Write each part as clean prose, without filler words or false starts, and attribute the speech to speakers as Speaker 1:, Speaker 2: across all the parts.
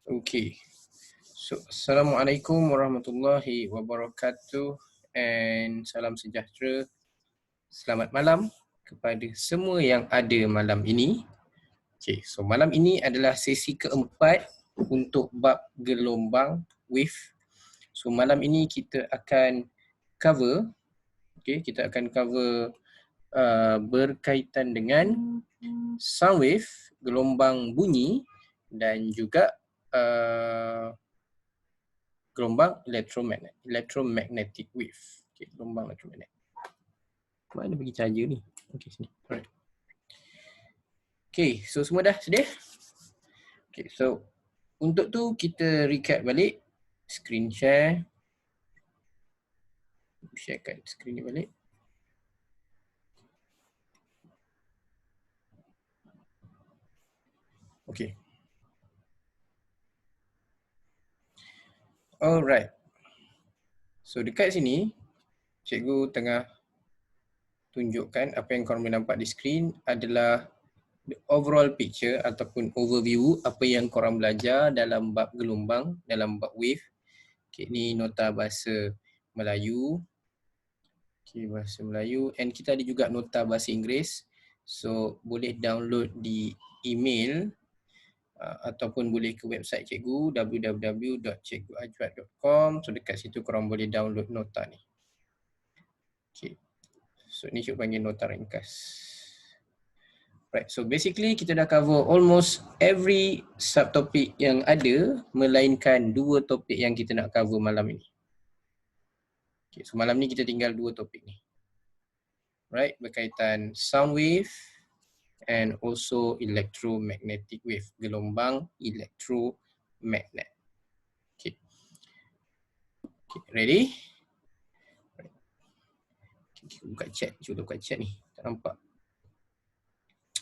Speaker 1: Okay. So, Assalamualaikum warahmatullahi wabarakatuh and salam sejahtera. Selamat malam kepada semua yang ada malam ini. Okay, so malam ini adalah sesi keempat untuk bab gelombang wave. So malam ini kita akan cover, kita akan cover berkaitan dengan sound wave, gelombang bunyi dan juga gelombang electromagnetic wave. Okay, gelombang elektromagnetik. Mana bagi caja ni? Okay, sini. Alright. Okay, so semua dah sedia? Okay, so untuk tu kita recap balik. Screen share. Sharekan screen ni balik. Okay. Alright. So dekat sini, cikgu tengah tunjukkan apa yang korang boleh nampak di screen adalah the overall picture ataupun overview apa yang korang belajar dalam bab gelombang, dalam bab wave. Okay, ni nota bahasa Melayu. Okay, bahasa Melayu. And kita ada juga nota bahasa Inggeris. So, boleh download di email ataupun boleh ke website cikgu www.cikguajwad.com. So, dekat situ korang boleh download nota ni. Okay. So, ni cikgu panggil nota ringkas. Right, so basically kita dah cover almost every subtopik yang ada melainkan dua topik yang kita nak cover malam ini. Okay, so malam ni kita tinggal dua topik ni. Right, berkaitan sound wave and also electromagnetic wave, gelombang elektromagnet. Okay. Okay, ready? Okay, buka chat, cuba buka chat ni. Tak nampak.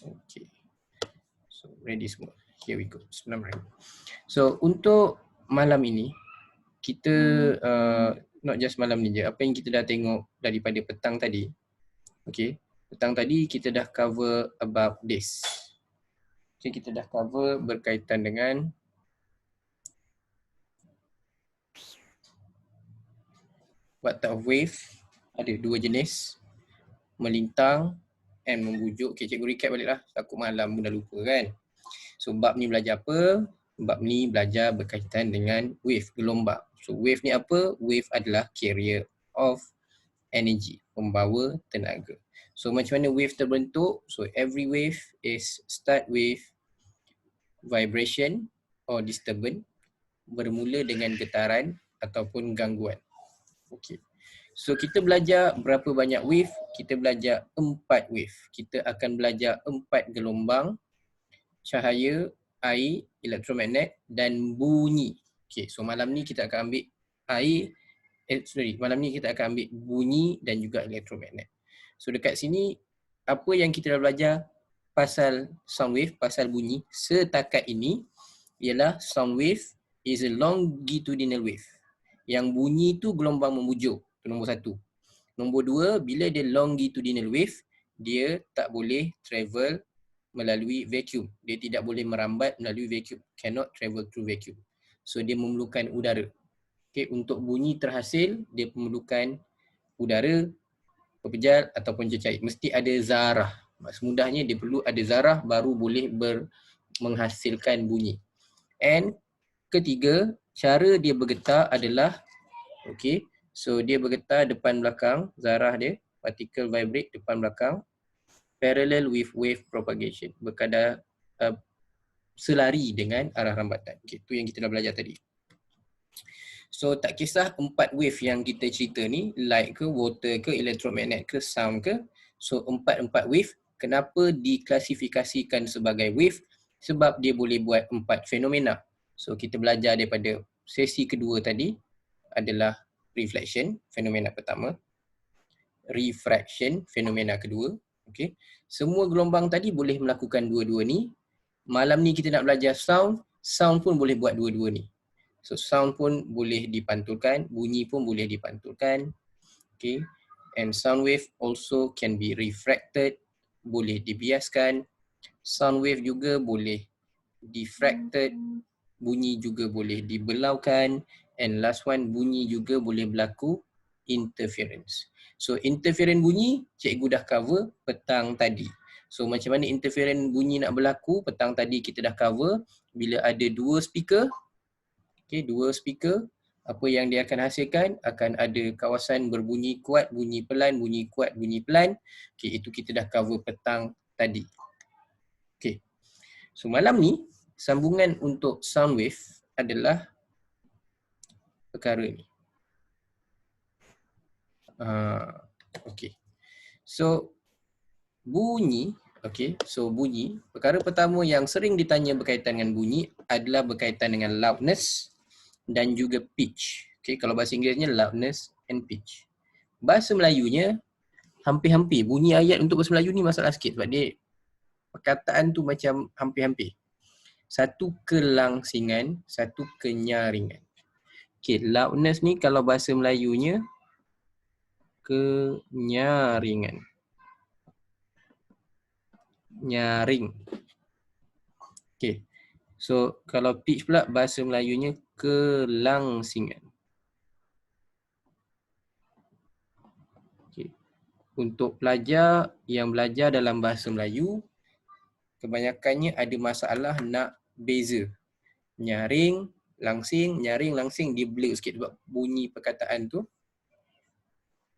Speaker 1: Okay. So ready semua. Here we go. Bismillahirrahmanirrahim. So untuk malam ini kita not just malam ni je, apa yang kita dah tengok daripada petang tadi. Okay. Petang tadi kita dah cover about this. Okay, kita dah cover berkaitan dengan what type of wave. Ada dua jenis, melintang and membujuk. Okay, cikgu recap balik lah. Takut malam pun dah lupa kan. So bab ni belajar apa? Bab ni belajar berkaitan dengan wave, gelombang. So wave ni apa? Wave adalah carrier of energy, pembawa tenaga. So macam mana wave terbentuk? So every wave is start with vibration or disturbance, bermula dengan getaran ataupun gangguan. Okay. So kita belajar berapa banyak wave? Kita belajar 4 wave. Kita akan belajar 4 gelombang, cahaya, air, elektromagnet dan bunyi. Okay, so malam ni kita akan ambil air, malam ni kita akan ambil bunyi dan juga elektromagnet. So dekat sini, apa yang kita dah belajar pasal sound wave, pasal bunyi setakat ini ialah sound wave is a longitudinal wave. Yang bunyi tu gelombang membujuk, itu nombor 1. Nombor 2, bila dia longitudinal wave, dia tak boleh travel melalui vacuum. Dia tidak boleh merambat melalui vacuum. Cannot travel through vacuum. So dia memerlukan udara. Okay, untuk bunyi terhasil, dia memerlukan udara, pepejal ataupun cecair. Mesti ada zarah. Semudahnya dia perlu ada zarah baru boleh menghasilkan bunyi. And ketiga, cara dia bergetar adalah, okay, so dia bergetar depan belakang, zarah dia, particle vibrate depan belakang, parallel with wave propagation, berkadar selari dengan arah rambatan. Okay, itu yang kita dah belajar tadi. So tak kisah 4 wave yang kita cerita ni, light ke, water ke, electromagnet ke, sound ke. So 4 wave, kenapa diklasifikasikan sebagai wave? Sebab dia boleh buat 4 fenomena. So kita belajar daripada sesi kedua tadi adalah reflection, fenomena pertama. Refraction, fenomena kedua. Okay. Semua gelombang tadi boleh melakukan dua-dua ni. Malam ni kita nak belajar sound, sound pun boleh buat dua-dua ni. So sound pun boleh dipantulkan, bunyi pun boleh dipantulkan. Okay. And sound wave also can be refracted, boleh dibiaskan. Sound wave juga boleh diffracted, bunyi juga boleh dibelaukan, and last one, bunyi juga boleh berlaku interference. So interference bunyi cikgu dah cover petang tadi. So macam mana interference bunyi nak berlaku, petang tadi kita dah cover bila ada dua speaker. Okay, dua speaker, apa yang dia akan hasilkan, akan ada kawasan berbunyi kuat, bunyi pelan, bunyi kuat, bunyi pelan. Okay, itu kita dah cover petang tadi. Okay, so malam ni sambungan untuk sound wave adalah perkara ni. Okay, so bunyi, okay, so bunyi, perkara pertama yang sering ditanya berkaitan dengan bunyi adalah berkaitan dengan loudness dan juga pitch. Okay, kalau bahasa Inggerisnya loudness and pitch. Bahasa Melayunya hampir-hampir. Bunyi ayat untuk bahasa Melayu ni masalah sikit sebab dia perkataan tu macam hampir-hampir. Satu kelangsingan, satu kenyaringan. Okay, loudness ni kalau bahasa Melayunya kenyaringan. Nyaring. Okay. So kalau pitch pula bahasa Melayunya kelangsingan. Okay. Untuk pelajar yang belajar dalam bahasa Melayu, kebanyakannya ada masalah nak beza. Nyaring, langsing, nyaring, langsing, dia blur sikit sebab bunyi perkataan tu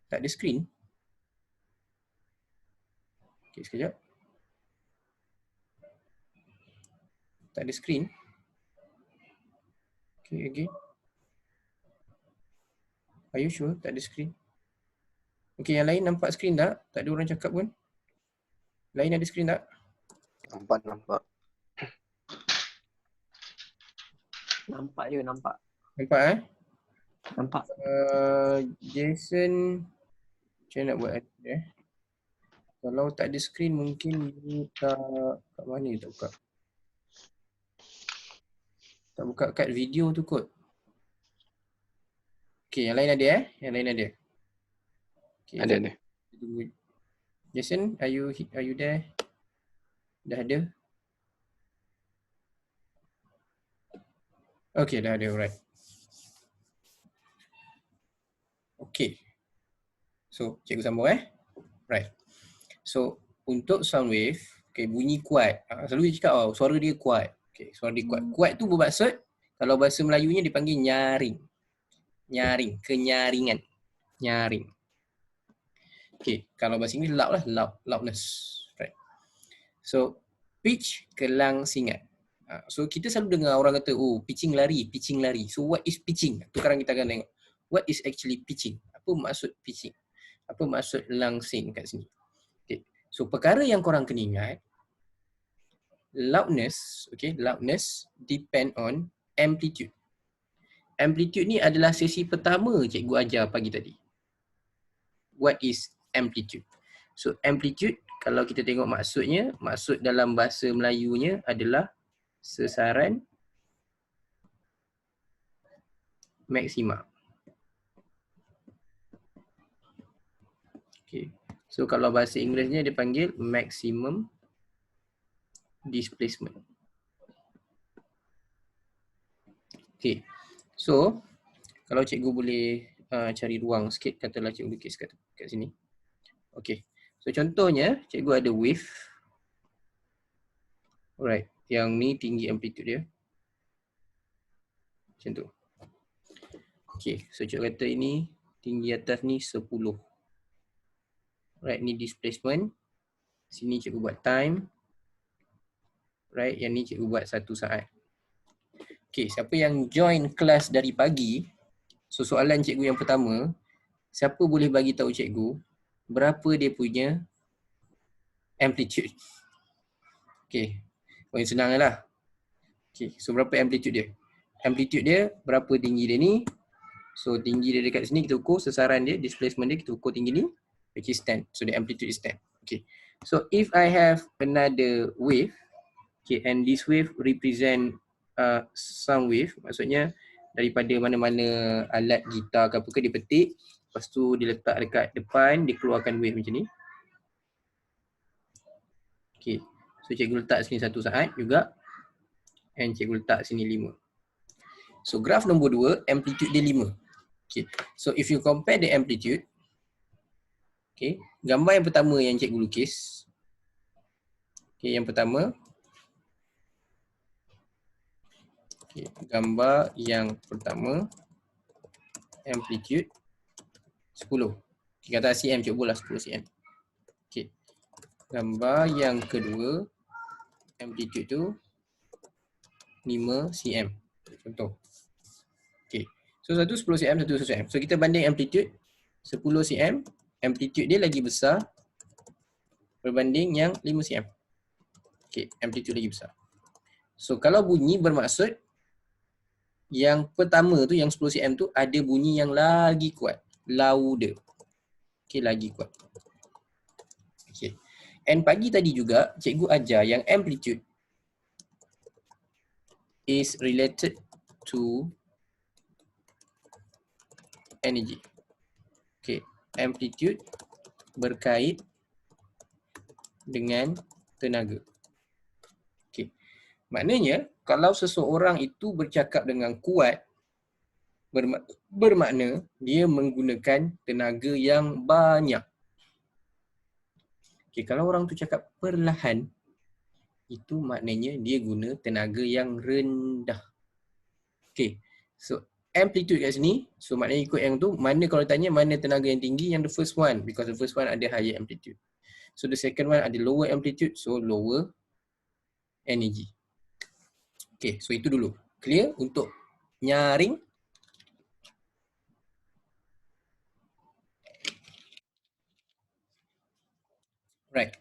Speaker 1: tak ada skrin. Okay, sekejap. Tak ada skrin. Okay, again. Are you sure tak ada skrin? Okay, yang lain nampak skrin tak? Tak ada orang cakap pun. Lain ada skrin tak?
Speaker 2: Nampak.
Speaker 3: Nampak je, nampak.
Speaker 1: Nampak
Speaker 3: Nampak.
Speaker 1: Jason, macam mana nak buat Kalau tak ada skrin mungkin you tak, kat mana you tak buka? Tak buka kat video tu kot. Okay, yang lain ada Yang lain ada. Okay,
Speaker 2: Ada.
Speaker 1: Jason, are you there? Dah ada? Okay, dah ada, alright. Okay. So, cikgu sambung Right. So, untuk sound wave, okay, bunyi kuat. Selalu dia cakap, suara dia kuat. Okay, suara dia kuat. Kuat tu bermaksud, kalau bahasa Melayunya dipanggil nyaring. Nyaring, kenyaringan. Nyaring. Okay, kalau bahasa Inggeris loud lah, loudness. Right. So, pitch, kelangsingan. So, kita selalu dengar orang kata, pitching lari. So, what is pitching? Tu sekarang kita akan tengok. What is actually pitching? Apa maksud pitching? Apa maksud langsing kat sini? Okay. So, perkara yang korang kena ingat, loudness, okay, loudness depend on amplitude. Amplitude ni adalah sesi pertama cikgu ajar pagi tadi. What is amplitude? So, amplitude, kalau kita tengok maksudnya, maksud dalam bahasa Melayunya adalah sesaran maksima. Okay. So, kalau bahasa Inggerisnya dia panggil maximum displacement. Okay. So, kalau cikgu boleh cari ruang sikit, katalah cikgu lukis kat sini. Okay. So, contohnya cikgu ada wave. Alright. Yang ni tinggi amplitude dia. Macam tu. Okay. So, cikgu kata ini tinggi atas ni 10. Right. Ni displacement. Sini cikgu buat time. Right. Yang ni cikgu buat 1 saat. Okay. Siapa yang join kelas dari pagi, so soalan cikgu yang pertama, siapa boleh bagi tahu cikgu berapa dia punya amplitude? Okay. Yang senang lah. Okay. So berapa amplitude dia? Amplitude dia, berapa tinggi dia ni? So tinggi dia dekat sini kita ukur, sesaran dia, displacement dia kita ukur tinggi ni, which is 10. So the amplitude is 10. Okay. So if I have another wave, okay, and this wave represent sound wave, maksudnya daripada mana-mana alat gitar ke apa ke dia petik, lepas tu dia letak dekat depan, dia keluarkan wave macam ni. Okay. So cikgu letak sini 1 saat juga, and cikgu letak sini 5. So graf nombor 2, amplitude dia 5. Okay. So if you compare the amplitude, okay, gambar yang pertama yang cikgu lukis. Okay, yang pertama. Okay, gambar yang pertama, amplitude 10. Kita kata cm, cubalah 10 cm. Okay. Gambar yang kedua, amplitude tu 5 cm. Contoh. Okay. So satu 10 cm, satu 10 cm. So kita banding amplitude 10 cm, amplitude dia lagi besar berbanding yang 5 cm. Okay, amplitude lagi besar. So kalau bunyi bermaksud yang pertama tu, yang 10 cm tu ada bunyi yang lagi kuat, louder. Okay, lagi kuat. Okay. And pagi tadi juga cikgu ajar yang amplitude is related to energy. Okay, amplitude berkait dengan tenaga. Okay, maknanya kalau seseorang itu bercakap dengan kuat, bermakna dia menggunakan tenaga yang banyak. Okay, kalau orang tu cakap perlahan, itu maknanya dia guna tenaga yang rendah. Okay, so amplitude kat sini, so maknanya ikut yang tu, mana kalau tanya mana tenaga yang tinggi, yang the first one, because the first one ada higher amplitude. So the second one ada lower amplitude, so lower energy. Okay, so itu dulu. Clear untuk nyaring? Right.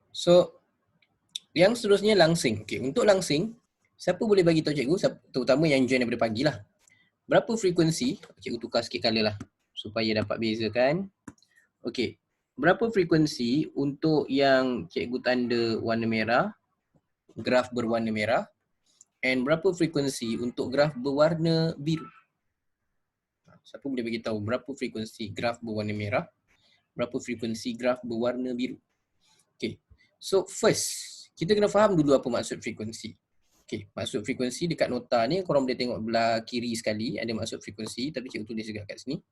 Speaker 1: So, yang seterusnya langsing. Okay, untuk langsing, siapa boleh bagi tahu cikgu, terutama yang join daripada pagi lah. Berapa frekuensi, cikgu tukar sikit colour lah, supaya dapat bezakan. Okay, berapa frekuensi untuk yang cikgu tanda warna merah, graf berwarna merah, and berapa frekuensi untuk graf berwarna biru? Siapa boleh bagi tahu berapa frekuensi graf berwarna merah, berapa frekuensi graf berwarna biru? Okay, so first, kita kena faham dulu apa maksud frekuensi. Okay, maksud frekuensi dekat nota ni, korang boleh tengok belah kiri sekali, ada maksud frekuensi, tapi cikgu tulis juga kat sini.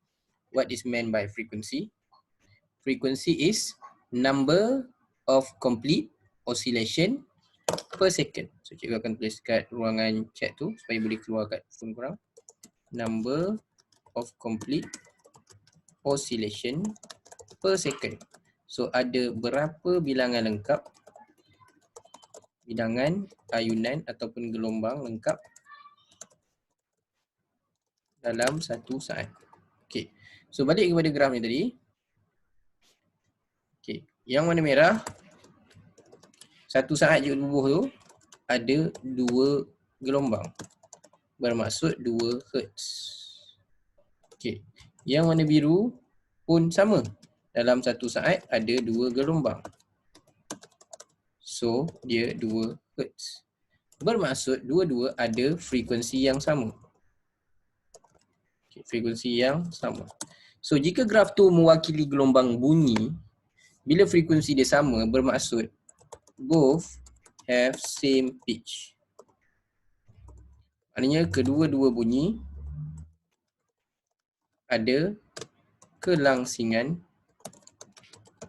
Speaker 1: What is meant by frequency? Frequency is number of complete oscillation per second. So cikgu akan tulis kat ruangan chat tu, supaya boleh keluar kat phone korang. Number of complete oscillation per second. So ada berapa bilangan lengkap, bilangan ayunan ataupun gelombang lengkap dalam satu saat. Okay, so balik kepada graf ni tadi. Okay, yang warna merah, satu saat je bubuh tu ada 2 gelombang, bermaksud 2 Hz. Okay, yang warna biru pun sama, dalam satu saat ada 2 gelombang. So, dia 2 Hz. Bermaksud dua-dua ada frekuensi yang sama. Okay, frekuensi yang sama. So, jika graf tu mewakili gelombang bunyi, bila frekuensi dia sama, bermaksud both have same pitch. Maknanya kedua-dua bunyi ada kelangsingan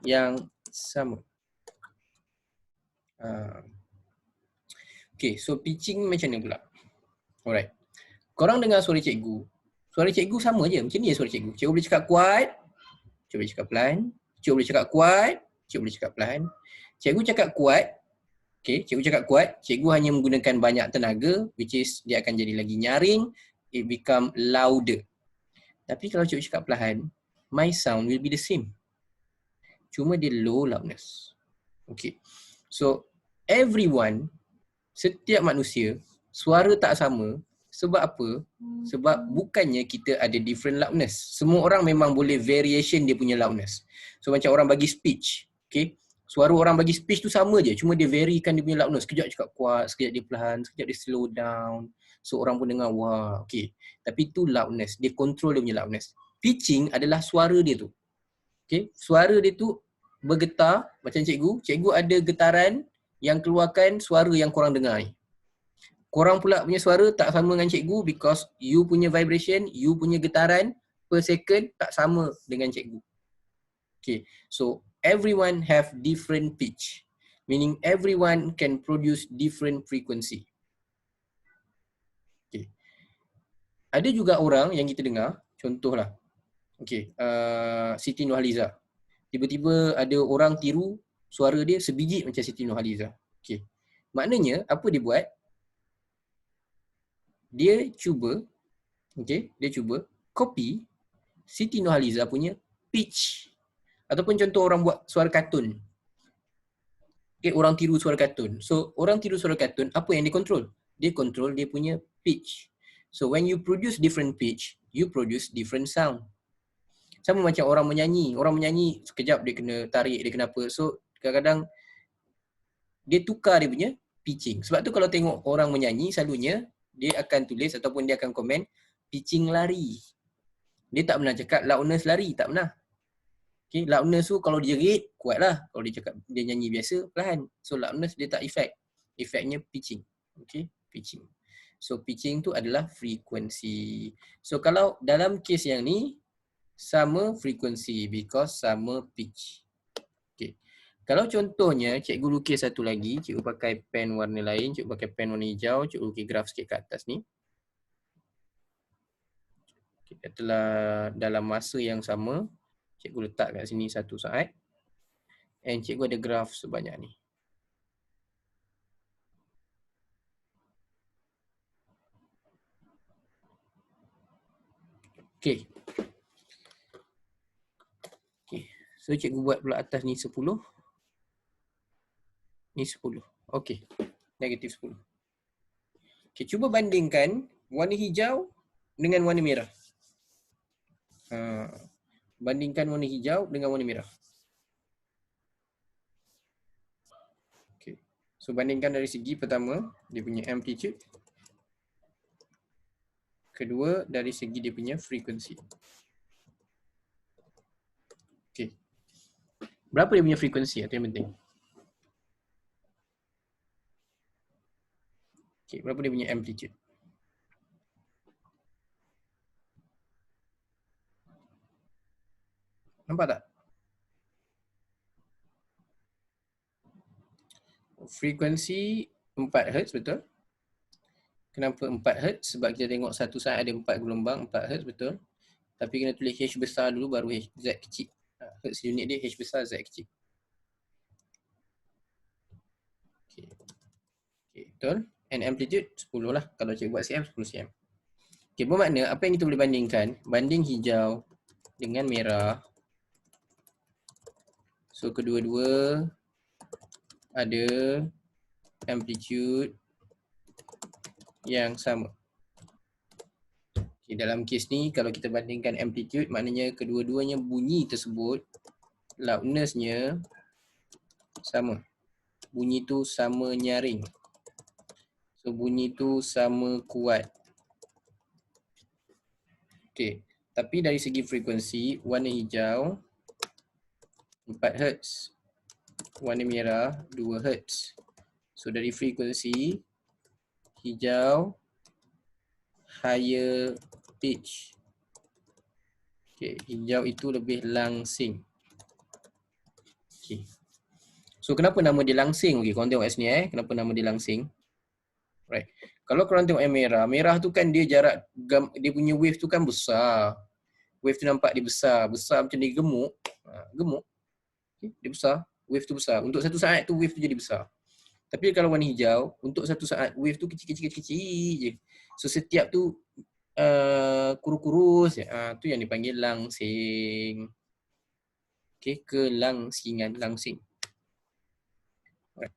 Speaker 1: yang sama. Okay, so pitching macam mana pula? Alright. Korang dengar suara cikgu. Suara cikgu sama je. Macam ni suara cikgu. Cikgu boleh cakap kuat, cikgu boleh cakap pelan. Cikgu boleh cakap kuat, cikgu boleh cakap pelan. Cikgu cakap kuat, okay, cikgu cakap kuat, cikgu hanya menggunakan banyak tenaga, which is dia akan jadi lagi nyaring, it become louder. Tapi kalau cikgu cakap perlahan, my sound will be the same. Cuma dia low loudness. Okay. So, everyone, setiap manusia, suara tak sama. Sebab apa? Sebab bukannya kita ada different loudness. Semua orang memang boleh variation dia punya loudness. So, macam orang bagi speech. Okay. Suara orang bagi speech tu sama je. Cuma dia varykan dia punya loudness. Sekejap cakap kuat, sekejap dia perlahan, sekejap dia slow down. So, orang pun dengar, wah, okay. Tapi tu loudness. Dia control dia punya loudness. Pitching adalah suara dia tu. Okay. Suara dia tu bergetar macam cikgu. Cikgu ada getaran yang keluarkan suara yang korang dengar ni. Korang pula punya suara tak sama dengan cikgu because you punya vibration, you punya getaran per second tak sama dengan cikgu. Okay, so everyone have different pitch, meaning everyone can produce different frequency. Okay. Ada juga orang yang kita dengar, contohlah, okay, Siti Nurhaliza. Tiba-tiba ada orang tiru suara dia sebiji macam Siti Nurhaliza. Okay. Maknanya apa dia buat? Dia cuba, okay, dia cuba copy Siti Nurhaliza punya pitch. Ataupun contoh orang buat suara kartun. Okay, orang tiru suara kartun. So, orang tiru suara kartun, apa yang dia control? Dia control dia punya pitch. So, when you produce different pitch, you produce different sound. Sama macam orang menyanyi. Orang menyanyi, sekejap dia kena tarik, dia kena apa. So, kadang-kadang dia tukar dia punya pitching. Sebab tu kalau tengok orang menyanyi, selalunya dia akan tulis ataupun dia akan komen pitching lari. Dia tak pernah cakap loudness lari, tak pernah. Okay, loudness tu kalau dia jerit, kuat lah. Kalau dia cakap dia nyanyi biasa, perlahan. So loudness dia tak effect. Effectnya pitching. Okay, pitching. So pitching tu adalah frekuensi. So kalau dalam kes yang ni, sama frekuensi because sama pitch. Okay. Kalau contohnya, cikgu lukis satu lagi, cikgu pakai pen warna lain, cikgu pakai pen warna hijau, cikgu lukis graf sikit kat atas ni. Kita telah dalam masa yang sama, cikgu letak kat sini 1 saat. And cikgu ada graf sebanyak ni. Okay. Okay. So cikgu buat pula atas ni 10. Ni 10. Okay. Negatif 10. Okay, cuba bandingkan warna hijau dengan warna merah. Bandingkan warna hijau dengan warna merah. Okay. So bandingkan dari segi pertama, dia punya amplitude. Kedua, dari segi dia punya frekuensi. Okay. Berapa dia punya frekuensi? Itu yang penting. Okay. Berapa dia punya amplitude? Nampak tak? Frekuensi 4 Hz, betul? Kenapa 4 Hz? Sebab kita tengok satu saat ada 4 gelombang, 4 Hz, betul? Tapi kena tulis H besar dulu baru Z kecil. Hertz unit dia H besar, Z kecil. Okay. Okay, betul? And amplitude 10 lah. Kalau cikgu buat cm, 10 cm. Okay, bermakna apa yang kita boleh bandingkan? Banding hijau dengan merah. So, kedua-dua ada amplitude yang sama. Okay, dalam kes ni, kalau kita bandingkan amplitude, maknanya kedua-duanya bunyi tersebut, loudness-nya sama. Bunyi tu sama nyaring. So, bunyi tu sama kuat. Okay. Tapi dari segi frekuensi, warna hijau 4 Hz. Warna merah 2 Hz. So, dari frekuensi, hijau higher pitch. Okay. Hijau itu lebih langsing. Okay. So, kenapa nama dia langsing? Okay, korang tengok kat sini kenapa nama dia langsing? Right. Kalau korang tengok yang merah, merah tu kan dia jarak, dia punya wave tu kan besar. Wave tu nampak dia besar. Besar macam dia gemuk. Gemuk. Okay, dia besar. Wave tu besar. Untuk satu saat tu wave tu jadi besar. Tapi kalau warna hijau, untuk satu saat wave tu kecil-kecil je. So setiap tu kurus-kurus. Tu yang dipanggil langsing. Okay, kelangsingan, langsing. Right.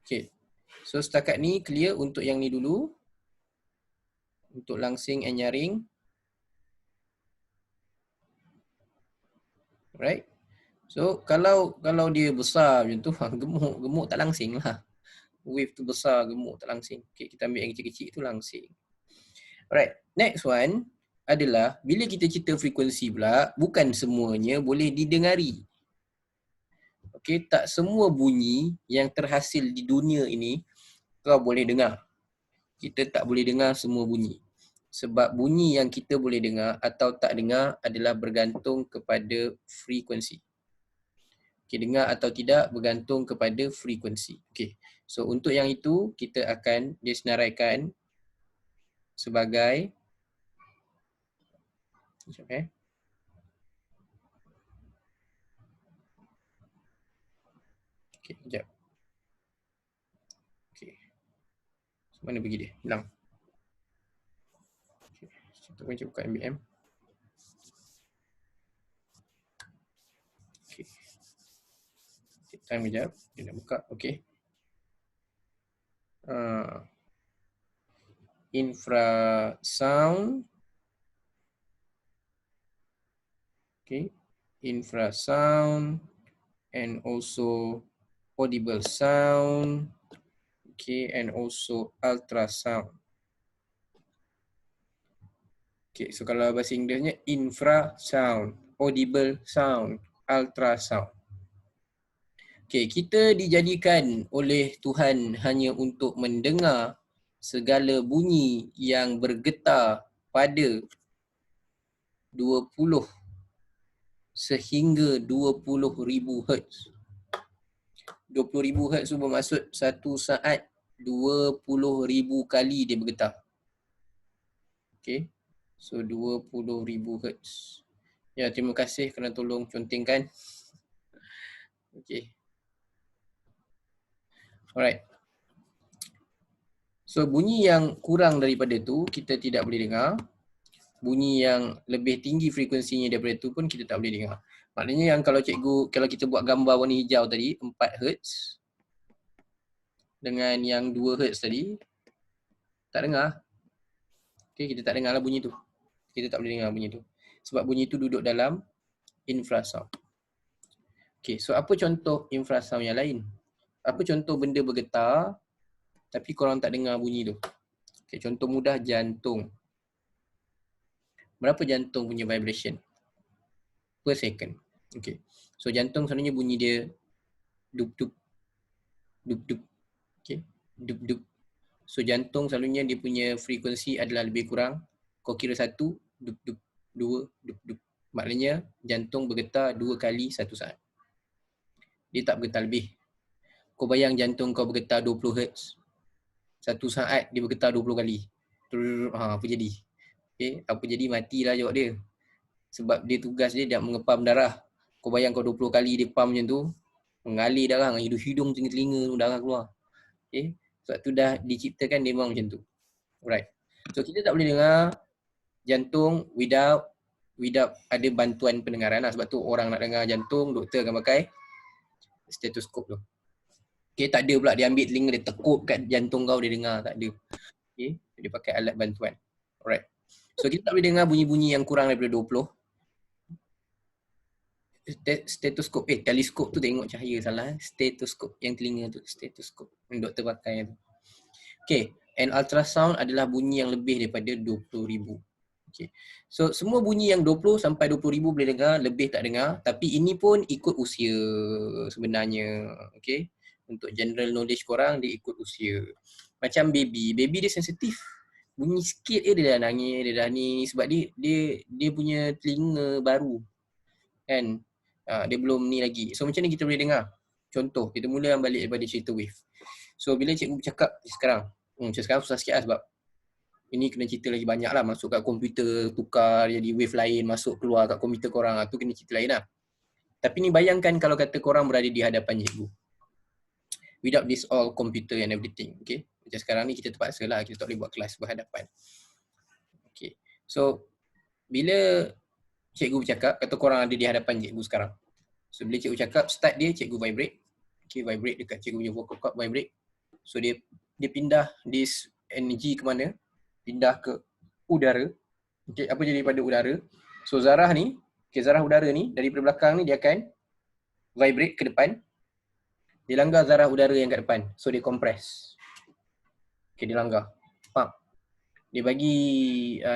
Speaker 1: Okay. So setakat ni clear untuk yang ni dulu. Untuk langsing and nyaring. Right. So kalau dia besar macam tu, gemuk tak langsing lah. Wave tu besar, gemuk tak langsing. Okay, kita ambil yang kecil-kecil tu langsing. Alright, next one adalah bila kita cerita frekuensi pula, bukan semuanya boleh didengari. Okay, tak semua bunyi yang terhasil di dunia ini kau boleh dengar. kita tak boleh dengar semua bunyi. Sebab bunyi yang kita boleh dengar atau tak dengar adalah bergantung kepada frekuensi. Okay, dengar atau tidak bergantung kepada frekuensi. Okay. So untuk yang itu kita akan disenaraikan sebagai okay. Okay, sekejap. Okay. Mana pergi dia? Hilang. Okay. Kita pun buka MBM. Okay. Take time sekejap. Dia nak buka. Okay. Infrasound. Okay. Infrasound and also audible sound. Okay, and also ultrasound. Okay, so kalau bahasa Inggerisnya infrasound, audible sound, ultrasound. Okay, kita dijadikan oleh Tuhan hanya untuk mendengar segala bunyi yang bergetar pada 20 sehingga 20,000 Hz. 20,000 Hz tu bermaksud satu saat 20,000 kali dia bergetar. Okay. So 20,000 Hz. Ya, terima kasih kerana tolong contengkan. Okay. Alright. So bunyi yang kurang daripada tu kita tidak boleh dengar. Bunyi yang lebih tinggi frekuensinya daripada tu pun kita tak boleh dengar. Maknanya yang kalau kita buat gambar warna hijau tadi 4 Hz dengan yang 2 Hz tadi tak dengar. Okay, kita tak dengar lah bunyi tu. Kita tak boleh dengar bunyi tu. Sebab bunyi tu duduk dalam infrasound. Okay, so apa contoh infrasound yang lain? Apa contoh benda bergetar tapi korang tak dengar bunyi tu? Okay, contoh mudah jantung. Berapa jantung punya vibration per second? Okay, so jantung sebenarnya bunyi dia dup-dup, dup-dup. Okay, dup-dup. So jantung selalunya dia punya frekuensi adalah lebih kurang, kau kira 1, dup-dup, 2, dup-dup. Maknanya jantung bergetar 2 kali satu saat. Dia tak bergetar lebih. Kau bayang jantung kau bergetar 20 Hz. Satu saat dia bergetar 20 kali. Apa jadi? Okay, apa jadi? Matilah jawab dia. Sebab dia tugas dia mengepam darah. Kau bayang kau 20 kali dia pam macam tu, mengalir darah dengan hidung telinga tu darah keluar. Okay, sebab tu dah diciptakan dia memang macam tu. Alright. So kita tak boleh dengar jantung without ada bantuan pendengaran lah. Sebab tu orang nak dengar jantung, doktor akan pakai stetoskop tu. Okay, tak ada pula dia ambil telinga dia tekup kat jantung kau dia dengar, tak ada. Okay, dia pakai alat bantuan. Alright. So kita tak boleh dengar bunyi-bunyi yang kurang daripada 20. Stetoskop, teleskop tu tengok cahaya, salah. Stetoskop, yang telinga tu, stetoskop. Yang doktor pakai tu. Okay, and ultrasound adalah bunyi yang lebih daripada 20,000. Okay. So semua bunyi yang 20 sampai 20,000 boleh dengar, lebih tak dengar. Tapi ini pun ikut usia sebenarnya. Okay. Untuk general knowledge korang, dia ikut usia. Macam baby dia sensitif. Bunyi sikit dia dah nangis, dia dah ni. Sebab dia punya telinga baru. Kan. Dia belum ni lagi. So macam ni kita boleh dengar. Contoh, kita mula balik daripada cerita wave. So bila cikgu bercakap sekarang, macam sekarang susah sikit lah sebab ini kena cerita lagi banyak lah, masuk kat komputer, tukar jadi wave lain, masuk keluar kat komputer korang, tu kena cerita lain lah. Tapi ni bayangkan kalau kata korang berada di hadapan cikgu. Without this all computer and everything, okay. Macam sekarang ni kita terpaksa lah, kita tak boleh buat kelas berhadapan. Okay, so bila cikgu bercakap, kata korang ada di hadapan cikgu sekarang. So bila cikgu cakap, start dia, cikgu vibrate. Okay, vibrate dekat cikgu punya vocal cord, vibrate. So dia pindah this energy ke mana? Pindah ke udara. Okay, apa jadi pada udara? So zarah ni, okay, zarah udara ni daripada belakang ni dia akan vibrate ke depan. Dia langgar zarah udara yang kat depan. So dia compress. Okay, dia langgar. Faham? Dia bagi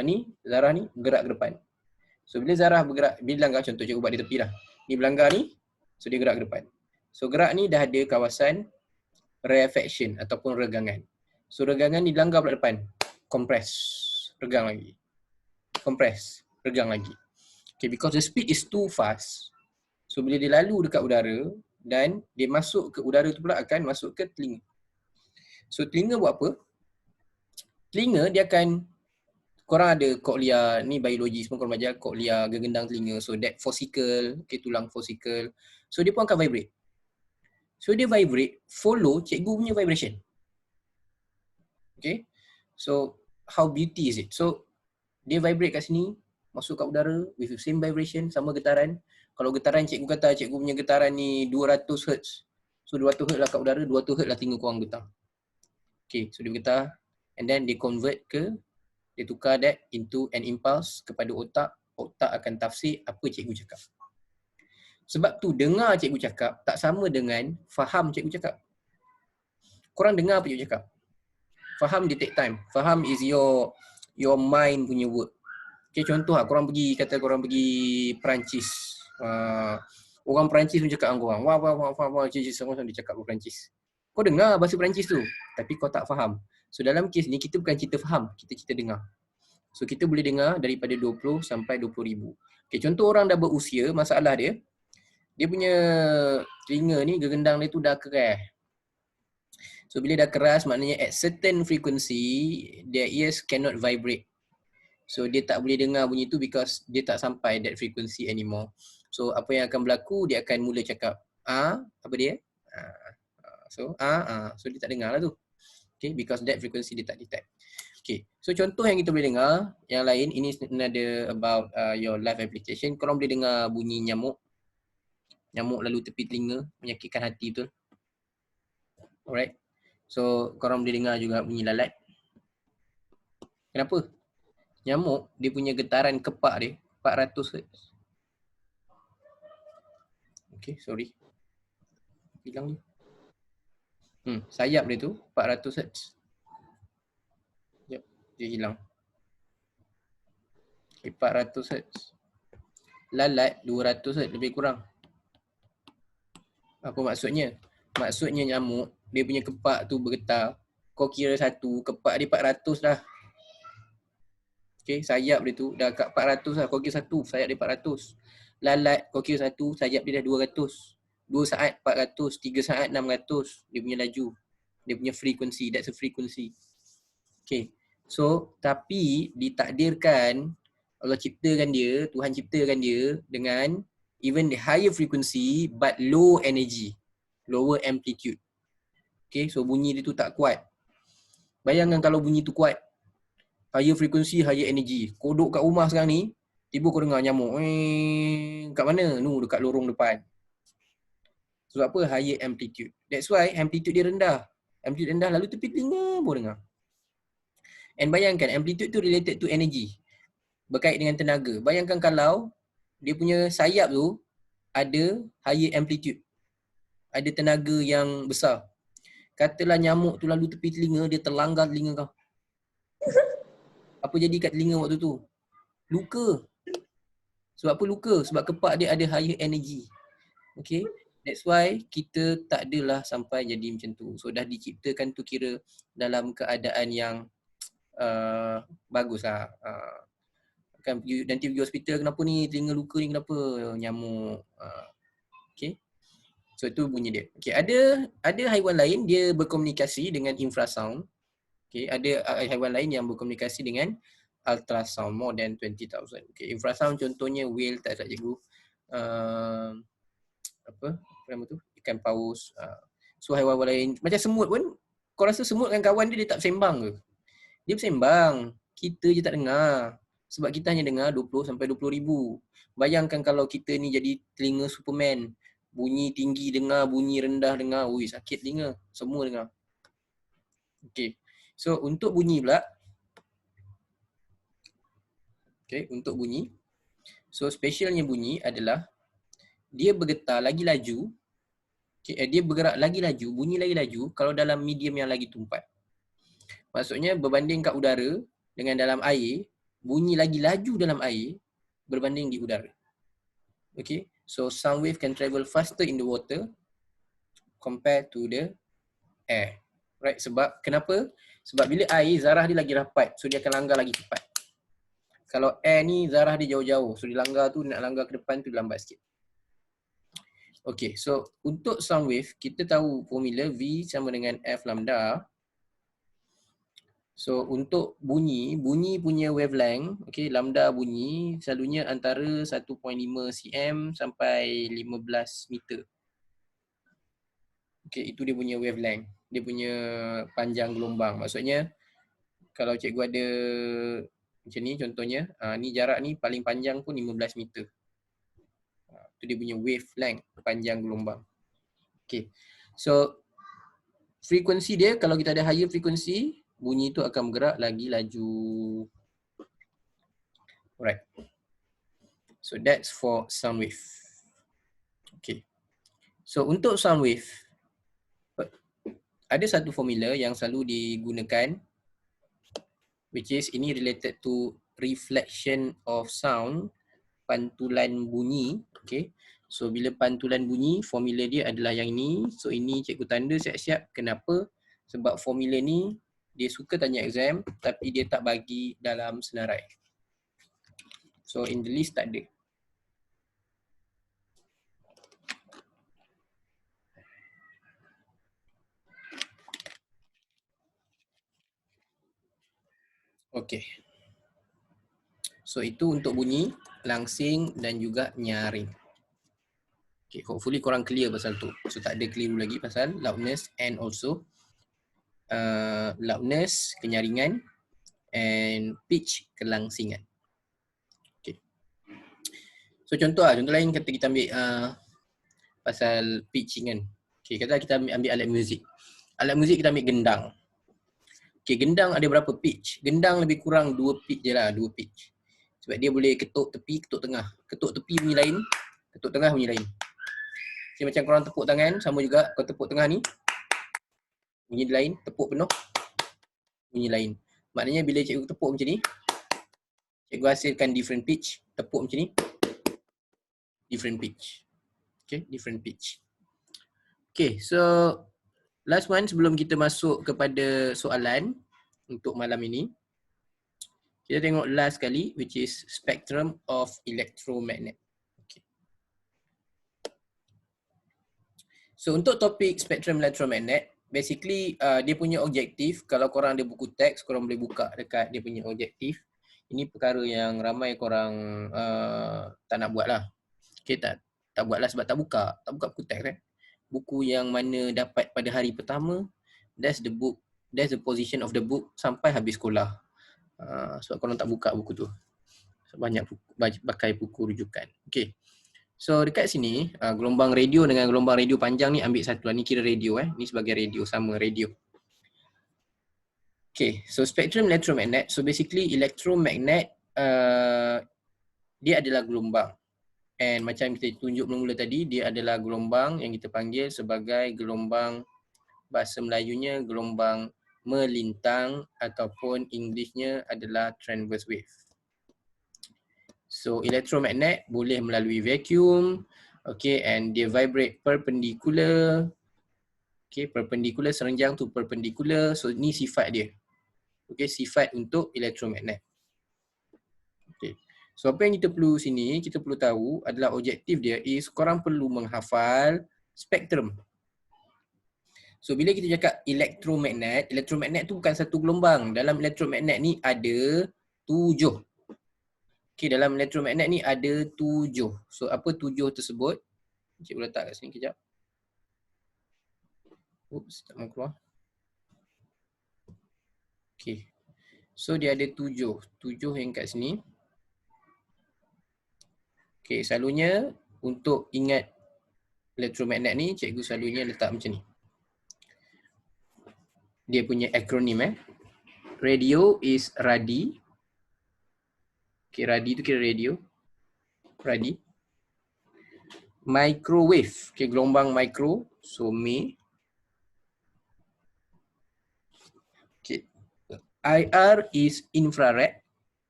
Speaker 1: ni, zarah ni bergerak ke depan. So bila zarah bergerak, bila langgar, contoh cikgu buat di tepi lah. Ni berlanggar ni, so dia gerak ke depan. So gerak ni dah ada kawasan rarefaction ataupun regangan. So regangan dilanggar pula depan. Compress. Regang lagi. Compress. Regang lagi. Okay, because the speed is too fast. So bila dia lalu dekat udara dan dia masuk ke udara tu pula akan masuk ke telinga. So telinga buat apa? Telinga dia akan, korang ada koklia, ni biologi semua korang belajar koklia, gegendang telinga. So that fossicle, okay, tulang fossicle. So dia pun akan vibrate. So dia vibrate, follow cikgu punya vibration. Okay. So how beauty is it? So dia vibrate kat sini, masuk kat udara with the same vibration, sama getaran. Kalau getaran cikgu kata cikgu punya getaran ni 200 Hz. So 200 Hz lah kat udara, 200 Hz lah telinga korang getar. Okay, so dia getar and then dia convert ke, dia tukar that into an impulse kepada otak. Otak akan tafsir apa cikgu cakap. Sebab tu dengar cikgu cakap tak sama dengan faham cikgu cakap. Korang dengar apa cikgu cakap. Faham dia take time. Faham is your mind punya work. Okay, contoh lah, korang pergi, kata korang pergi Perancis. Orang Perancis pun cakap dengan korang. Wah, semua dia cakap Perancis. Kau dengar bahasa Perancis tu, tapi kau tak faham. So dalam kes ni, kita bukan cerita faham, kita dengar. So kita boleh dengar daripada 20 sampai 20 ribu. Okay, contoh orang dah berusia, masalah dia punya telinga ni, gegendang dia tu dah keras. So bila dah keras, maknanya at certain frequency, their ears cannot vibrate. So dia tak boleh dengar bunyi tu because dia tak sampai that frequency anymore. So apa yang akan berlaku, dia akan mula cakap apa dia? So dia tak dengar lah tu. Okay, because that frequency dia tak detect. Okay, so contoh yang kita boleh dengar, yang lain, ini another about your live application. Korang boleh dengar bunyi nyamuk. Nyamuk lalu tepi telinga, menyakitkan hati tu. Alright. So korang boleh dengar juga bunyi lalat. Kenapa? Nyamuk, dia punya getaran kepak dia 400 Hz. Okay, sorry. Hilang dia. Sayap dia tu 400 Hz. Sekejap, dia hilang. Okay, 400 Hz. Lalat 200 Hz lebih kurang. Apa maksudnya? Maksudnya nyamuk, dia punya kepak tu bergetar. Kau kira satu, kepak dia 400 dah. Okay, sayap dia tu dah kat 400 lah. Kau kira satu, sayap dia 400. Lalat, kau kira satu, sayap dia dah 200. 2 saat 400, 3 saat 600. Dia punya laju. Dia punya frequency, that's a frequency. Okay, so tapi ditakdirkan Allah ciptakan dia, Tuhan ciptakan dia dengan even the higher frequency but low energy, lower amplitude. Okay, so bunyi dia tu tak kuat. Bayangkan kalau bunyi tu kuat, higher frequency, higher energy. Kau duduk kat rumah sekarang ni, tiba kau dengar nyamuk. Kat mana? Dekat lorong depan. Sebab apa? Higher amplitude. That's why amplitude dia rendah. Amplitude rendah lalu tepi telinga baru dengar. And bayangkan amplitude tu related to energy. Berkait dengan tenaga. Bayangkan kalau dia punya sayap tu ada higher amplitude. Ada tenaga yang besar. Katalah nyamuk tu lalu tepi telinga, dia terlanggar telinga kau. Apa jadi kat telinga waktu tu? Luka. Sebab apa luka? Sebab kepak dia ada higher energy. Okay. That's why kita tak adalah sampai jadi macam tu. So dah diciptakan tu kira dalam keadaan yang bagus lah. Kan nanti pergi hospital, kenapa ni telinga luka ni, kenapa? Nyamuk. Okay. So itu bunyi dia. Okay, ada haiwan lain dia berkomunikasi dengan infrasound. Okay, ada haiwan lain yang berkomunikasi dengan ultrasound, more than 20,000. Okay, infrasound contohnya whale, tak saja cikgu. Apa nama tu? Ikan paus. So haiwan lain macam semut pun, kau rasa semut dengan kawan dia tak bersembang ke? Dia bersembang. Kita je tak dengar. Sebab kita hanya dengar 20 sampai 20 ribu. Bayangkan kalau kita ni jadi telinga Superman. Bunyi tinggi dengar, bunyi rendah dengar. Ui, sakit telinga. Semua dengar. Okay. So untuk bunyi pula. Okay, untuk bunyi. So specialnya bunyi adalah dia bergetar lagi laju. Okay, dia bergerak lagi laju, bunyi lagi laju kalau dalam medium yang lagi tumpat. Maksudnya berbanding kat udara dengan dalam air, bunyi lagi laju dalam air berbanding di udara. Okay, so sound wave can travel faster in the water compared to the air. Right, sebab kenapa? Sebab bila air, zarah dia lagi rapat, so dia akan langgar lagi cepat. Kalau air ni, zarah dia jauh-jauh, so dia langgar tu, nak langgar ke depan tu lambat sikit. Okay, so untuk sound wave, kita tahu formula V sama dengan F lambda. So untuk bunyi punya wavelength, okay, lambda bunyi selalunya antara 1.5 cm sampai 15 meter. Okay, itu dia punya wavelength. Dia punya panjang gelombang. Maksudnya kalau cikgu ada macam ni contohnya, ni jarak ni paling panjang pun 15 meter. Itu dia punya wavelength, panjang gelombang. Okay, so frekuensi dia, kalau kita ada higher frekuensi, bunyi tu akan bergerak lagi laju. Alright. So that's for sound wave. Okay. So untuk sound wave, ada satu formula yang selalu digunakan, which is ini related to reflection of sound, pantulan bunyi. Okay. So bila pantulan bunyi, formula dia adalah yang ini. So ini cikgu tanda siap-siap. Kenapa? Sebab formula ni dia suka tanya exam tapi dia tak bagi dalam senarai. So in the list tak ada. Okay. So itu untuk bunyi, langsing dan juga nyaring. Okay, hopefully korang clear pasal tu. So tak ada keliru lagi pasal loudness and also loudness, kenyaringan, and pitch, kelangsingan. Okay. So contoh lain kata kita ambil pasal pitching kan. Okay, kata kita ambil alat muzik. Alat muzik kita ambil gendang. Okay, gendang ada berapa pitch? Gendang lebih kurang 2 pitch je lah, 2 pitch. Sebab dia boleh ketuk tepi, ketuk tengah. Ketuk tepi bunyi lain, ketuk tengah bunyi lain. Okay, macam korang tepuk tangan, sama juga kau tepuk tengah ni, bunyi lain, tepuk penuh, bunyi lain. Maknanya bila cikgu tepuk macam ni, cikgu hasilkan different pitch. Tepuk macam ni, different pitch. Okay, different pitch. Okay, so last one sebelum kita masuk kepada soalan untuk malam ini. Kita tengok last kali, which is spectrum of electromagnet. Okay. So untuk topik spektrum electromagnet, basically dia punya objektif, kalau korang ada buku teks, korang boleh buka dekat dia punya objektif. Ini perkara yang ramai korang tak nak buat lah. Okay, tak buat lah sebab tak buka buku teks kan. Buku yang mana dapat pada hari pertama, that's the book, that's the position of the book sampai habis sekolah. Sebab korang tak buka buku tu. Banyak pakai buku rujukan. Okay. So dekat sini, gelombang radio dengan gelombang radio panjang ni ambil satu. Ni kira radio ni sebagai radio, sama radio. Okay, so spectrum electromagnet. So basically electromagnet dia adalah gelombang. And macam kita tunjuk mula-mula tadi, dia adalah gelombang yang kita panggil sebagai gelombang, bahasa Melayunya gelombang melintang ataupun Englishnya adalah transverse wave. So electromagnet boleh melalui vacuum, okay, and dia vibrate perpendicular. Okay, perpendicular, serenjang tu perpendicular. So ni sifat dia. Okay, sifat untuk electromagnet. Okay. So apa yang kita perlu sini, kita perlu tahu adalah objektif dia is korang perlu menghafal spektrum. So bila kita cakap elektromagnet, elektromagnet tu bukan satu gelombang. Dalam elektromagnet ni ada 7. Okay, dalam elektromagnet ni ada 7. So apa 7 tersebut? Cikgu letak kat sini kejap. Oops, tak mau keluar. Okay. So dia ada 7. 7 yang kat sini. Okay, selalunya untuk ingat elektromagnet ni, cikgu selalunya letak macam ni. Dia punya akronim Radio is radi. Okay, radi tu kira radio. Radi. Microwave. Okay, gelombang micro. So, me. Okay. IR is infrared.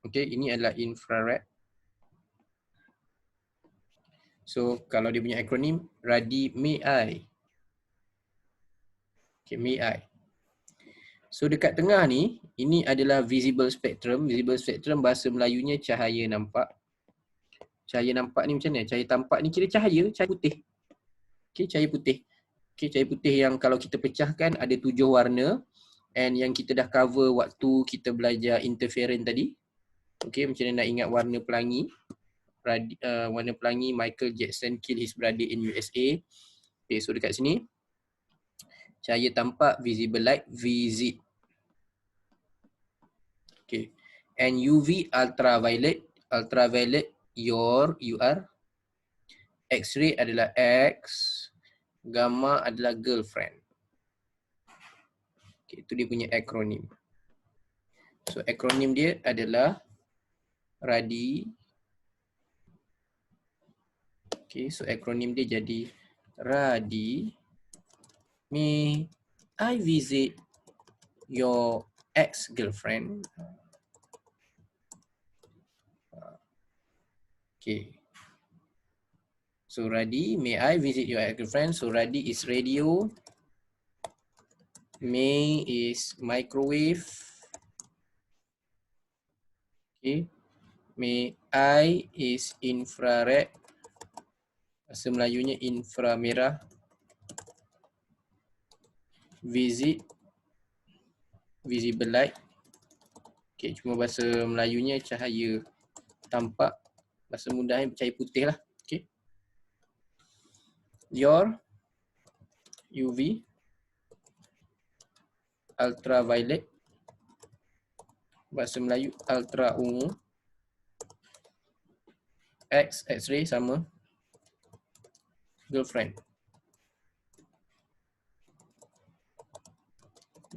Speaker 1: Okay, ini adalah infrared. So, kalau dia punya akronim, radi may I. Okay, may I. So dekat tengah ni, ini adalah visible spectrum. Visible spectrum bahasa Melayunya cahaya nampak. Cahaya nampak ni macam mana? Cahaya tampak ni kira cahaya putih. Okay, cahaya putih. Okay, cahaya putih yang kalau kita pecahkan ada 7 warna. And yang kita dah cover waktu kita belajar interference tadi. Okay, macam mana nak ingat warna pelangi. Warna pelangi Michael Jackson kill his brother in USA. Okay, so dekat sini. Cahaya tampak, visible light, VZ. Okay. And UV, ultraviolet. Ultraviolet, UR. X-ray adalah X. Gamma adalah girlfriend. Okay, itu dia punya akronim. So akronim dia adalah RADI. Okay, so akronim dia jadi RADI. May I visit your ex-girlfriend? Okay. So RADI, may I visit your ex-girlfriend? So RADI is radio. May is microwave. Okay. May I is infrared. Bahasa Melayunya inframerah. Visit, visible light. Okay, cuma bahasa Melayunya cahaya tampak. Bahasa mudahnya cahaya putih lah. Okay. Your UV, ultraviolet. Bahasa Melayu ultra ungu. X-ray sama. Girlfriend.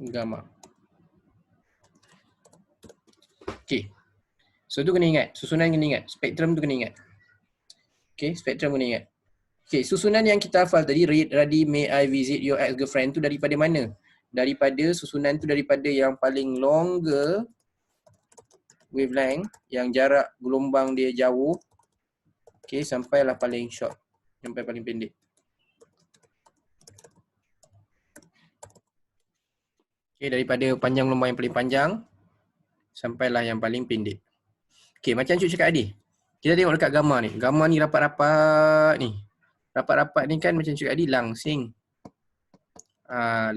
Speaker 1: Gamma. Okay. So tu kena ingat. Susunan kena ingat. Spektrum tu kena ingat. Okay, spektrum kena ingat. Okay, susunan yang kita hafal tadi, RADI, may I visit your ex-girlfriend tu daripada mana? Daripada susunan tu daripada yang paling longer wavelength, yang jarak gelombang dia jauh. Okay, sampailah paling short. Sampai paling pendek. Okay, daripada panjang gelombang yang paling panjang sampailah yang paling pendek. Okay, macam Cuk cakap tadi. Kita tengok dekat gambar ni. Gambar ni rapat-rapat ni. Rapat-rapat ni kan macam Cuk tadi langsing.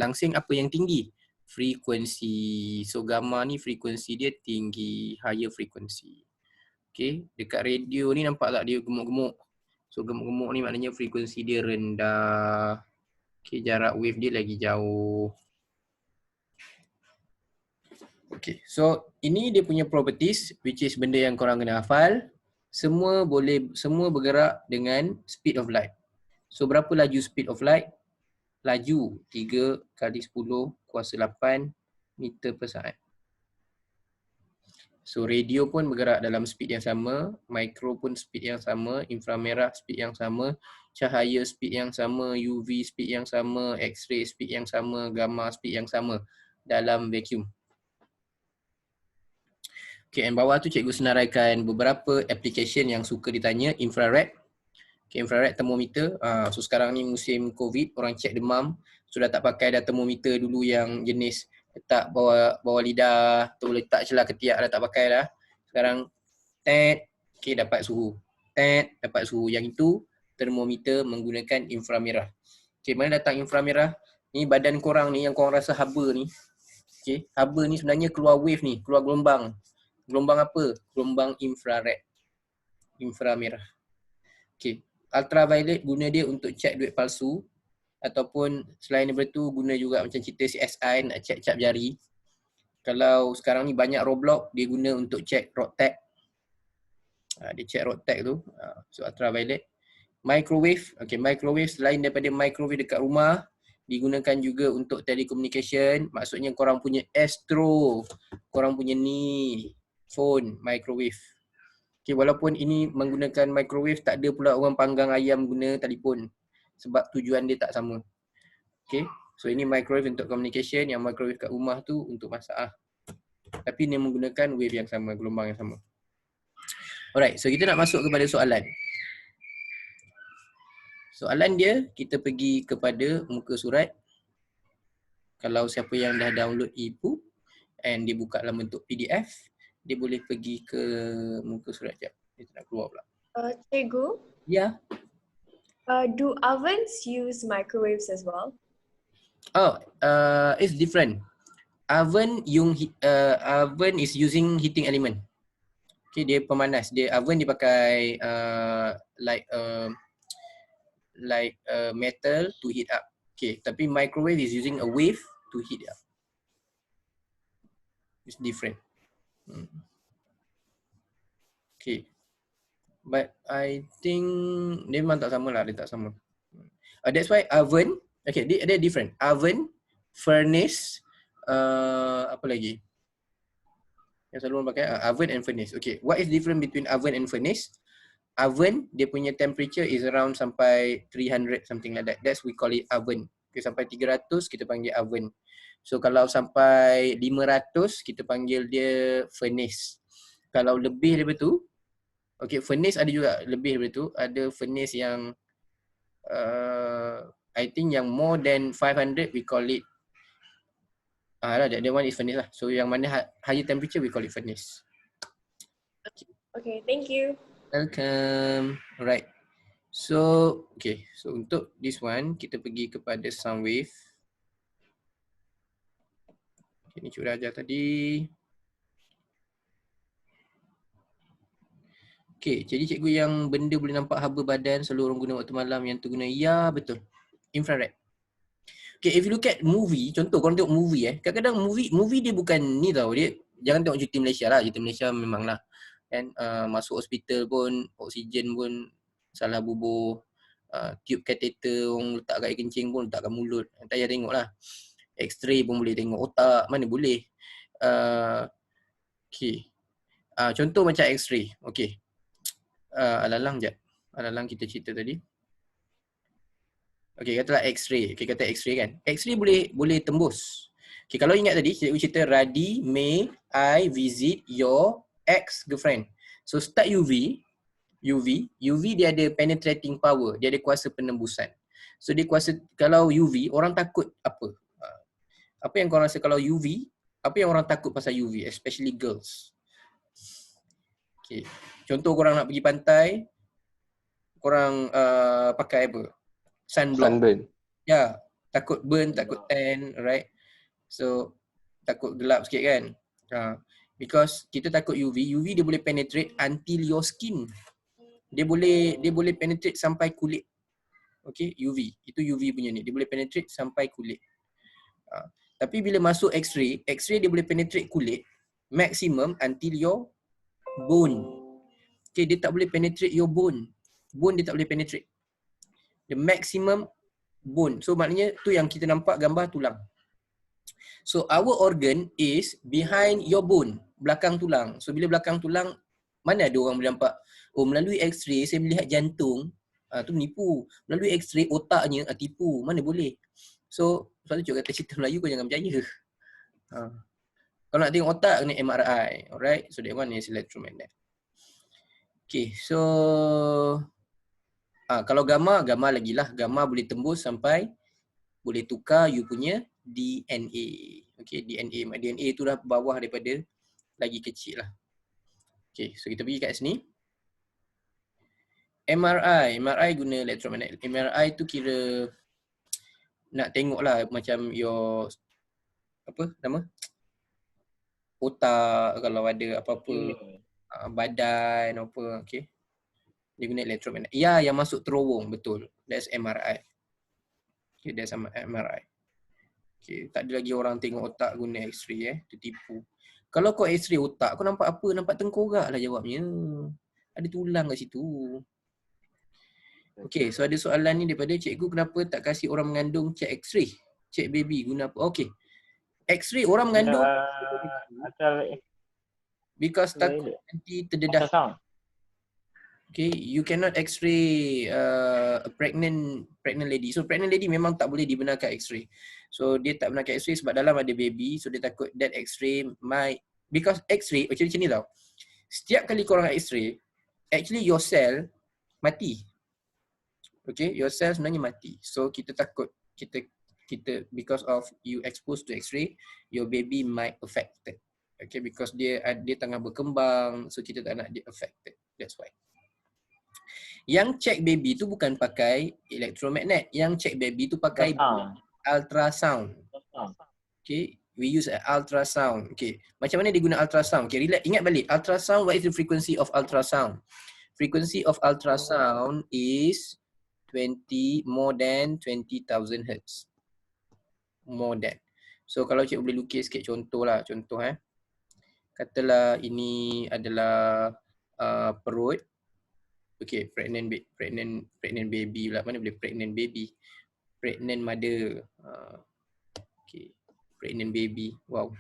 Speaker 1: Langsing apa yang tinggi? Frekuensi. So gamma ni frekuensi dia tinggi, higher frekuensi. Okay, dekat radio ni nampak tak dia gemuk-gemuk? So gemuk-gemuk ni maknanya frekuensi dia rendah. Okay, jarak wave dia lagi jauh. Okay, so ini dia punya properties which is benda yang korang kena hafal. Semua bergerak dengan speed of light. So berapa laju speed of light? Laju 3 kali 10 kuasa 8 meter per saat. So radio pun bergerak dalam speed yang sama, micro pun speed yang sama, inframerah speed yang sama, cahaya speed yang sama, UV speed yang sama, X-ray speed yang sama, gamma speed yang sama dalam vacuum. Okay, and bawah tu cikgu senaraikan beberapa application yang suka ditanya. Infrared. Okay, infrared thermometer. So sekarang ni musim COVID, orang cek demam. Sudah tak pakai dah thermometer dulu yang jenis letak bawah lidah atau letak celah ketiak dah tak pakai dah. Sekarang okay, dapat suhu. Dapat suhu. Yang itu thermometer menggunakan inframerah. Okay, mana datang inframerah? Ni badan korang ni yang korang rasa haba ni. Okay, haba ni sebenarnya keluar wave ni, keluar gelombang. Gelombang apa? Gelombang infrared. Inframerah. Okay. Ultraviolet guna dia untuk cek duit palsu. Ataupun selain daripada tu guna juga macam cerita CSI nak cek cap jari. Kalau sekarang ni banyak Roblox, dia guna untuk cek road tag. Dia cek road tag tu. So ultraviolet. Microwave. Okay, microwave selain daripada microwave dekat rumah, digunakan juga untuk telecommunication. Maksudnya korang punya Astro. Korang punya ni. Phone, microwave. Okay, walaupun ini menggunakan microwave, tak ada pula orang panggang ayam guna telefon. Sebab tujuan dia tak sama. Okay, so ini microwave untuk communication, yang microwave kat rumah tu untuk masak. Tapi dia menggunakan wave yang sama, gelombang yang sama. Alright, so kita nak masuk kepada soalan. Soalan dia, kita pergi kepada muka surat. Kalau siapa yang dah download e-book and dia buka dalam bentuk PDF, dia boleh pergi ke muka surat jap. Dia tak nak keluar pula.
Speaker 2: Cikgu,
Speaker 1: Ya.
Speaker 2: do ovens use microwaves as well?
Speaker 1: Oh, it's different. Oven oven is using heating element. Okay, dia pemanas. Oven dia pakai like metal to heat up. Okay, tapi microwave is using a wave to heat up. It's different. Okay. But I think dia memang tak sama lah, dia tak sama. That's why oven, okay, dia different. Oven, furnace, apa lagi? Yang selalu orang pakai oven and furnace. Okay, what is different between oven and furnace? Oven, dia punya temperature is around sampai 300 something like that. That's we call it oven. Okay, sampai 300 kita panggil oven. So kalau sampai 500 kita panggil dia furnace. Kalau lebih daripada tu, okay, furnace ada juga lebih daripada tu. Ada furnace yang I think yang more than 500 we call it that one is furnace lah. So yang mana higher temperature we call it furnace.
Speaker 2: Okay, thank you.
Speaker 1: Welcome. Alright. So, okay. So untuk this one, kita pergi kepada sound wave. Okay, ni cikgu dah ajar tadi. Okay, jadi cikgu yang benda boleh nampak haba badan selalu orang guna waktu malam, yang tu guna, ya betul. Infrared. Okay, if you look at movie, contoh korang tengok movie kadang-kadang movie dia bukan ni tau, dia jangan tengok Cuti Malaysia lah, Cuti Malaysia memang lah. Kan, masuk hospital pun, oksigen pun salah bubuh, tube catheter orang letak kat air kencing pun letak kat mulut, tak payah tengok lah. X-ray pun boleh tengok, otak mana boleh. Okay, contoh macam X-ray, okay. Alalang jap, alalang kita cerita tadi. Okay, katalah X-ray. Okay, kata X-ray kan. X-ray boleh tembus. Okay, kalau ingat tadi, cikgu cerita Radi, May, I visit your ex-girlfriend. So start UV dia ada penetrating power. Dia ada kuasa penembusan. So dia kuasa, kalau UV, orang takut apa? Apa yang korang rasa kalau UV? Apa yang orang takut pasal UV? Especially girls. Okay. Contoh korang nak pergi pantai, korang pakai apa? Sunburn. Ya, takut burn, takut tan, right? So takut gelap sikit kan? Because kita takut UV dia boleh penetrate until your skin. Dia boleh penetrate sampai kulit. Okay, UV. Itu UV punya ni. Dia boleh penetrate sampai kulit. Tapi bila masuk X-ray dia boleh penetrate kulit maximum until your bone. Okay, dia tak boleh penetrate your bone. Bone dia tak boleh penetrate. The maximum bone. So maknanya tu yang kita nampak gambar tulang. So our organ is behind your bone, belakang tulang. So bila belakang tulang, mana ada orang boleh nampak, oh melalui X-ray saya melihat jantung, tu menipu. Melalui X-ray otaknya, tipu, mana boleh. So sebab tu cikgu kata cerita Melayu kau jangan percaya. Kalau nak tengok otak kena MRI, alright. So that one is electromagnet. Okay, so kalau gamma lagi lah. Gamma boleh tembus sampai boleh tukar you punya DNA. Okay, DNA tu dah bawah daripada lagi kecil lah. Okay, so kita pergi kat sini. MRI guna electromagnet. MRI tu kira nak tengok lah macam your apa nama? Otak, kalau ada apa-apa badan apa, okay. Dia guna electromagnet. Ya, yang masuk terowong, betul. That's MRI. Okay, that's MRI. Okay, tak ada lagi orang tengok otak guna X-ray tu tipu. Kalau kau X-ray otak, kau nampak apa? Nampak tengkorak lah jawabnya. Ada tulang kat situ. Okay, so ada soalan ni daripada cikgu, kenapa tak kasih orang mengandung cek X-ray? Cek baby guna apa? Okay. X-ray orang mengandung because takut nanti terdedah. Okay, you cannot X-ray a pregnant lady. So pregnant lady memang tak boleh dibenarkan X-ray. So dia tak benarkan X-ray sebab dalam ada baby. So dia takut that X-ray might, because X-ray macam ni tau. Setiap kali korang X-ray, actually your cell mati. Okay, your cell sebenarnya mati. So kita takut, kita because of you exposed to X-ray, your baby might affected. Okay, because dia tengah berkembang, so kita tak nak dia affected. That's why. Yang check baby tu bukan pakai electromagnet. Yang check baby tu pakai ultrasound. Okay, we use an ultrasound. Okay, macam mana dia guna ultrasound? Okay, relax, ingat balik. Ultrasound, what is the frequency of ultrasound? Frequency of ultrasound is more than 20,000 Hertz. More than. So kalau cikgu boleh lukis sikit contoh. Katalah ini adalah perut. Okay, pregnant baby pula. Mana boleh pregnant baby? Pregnant mother. Okay, pregnant baby. Wow.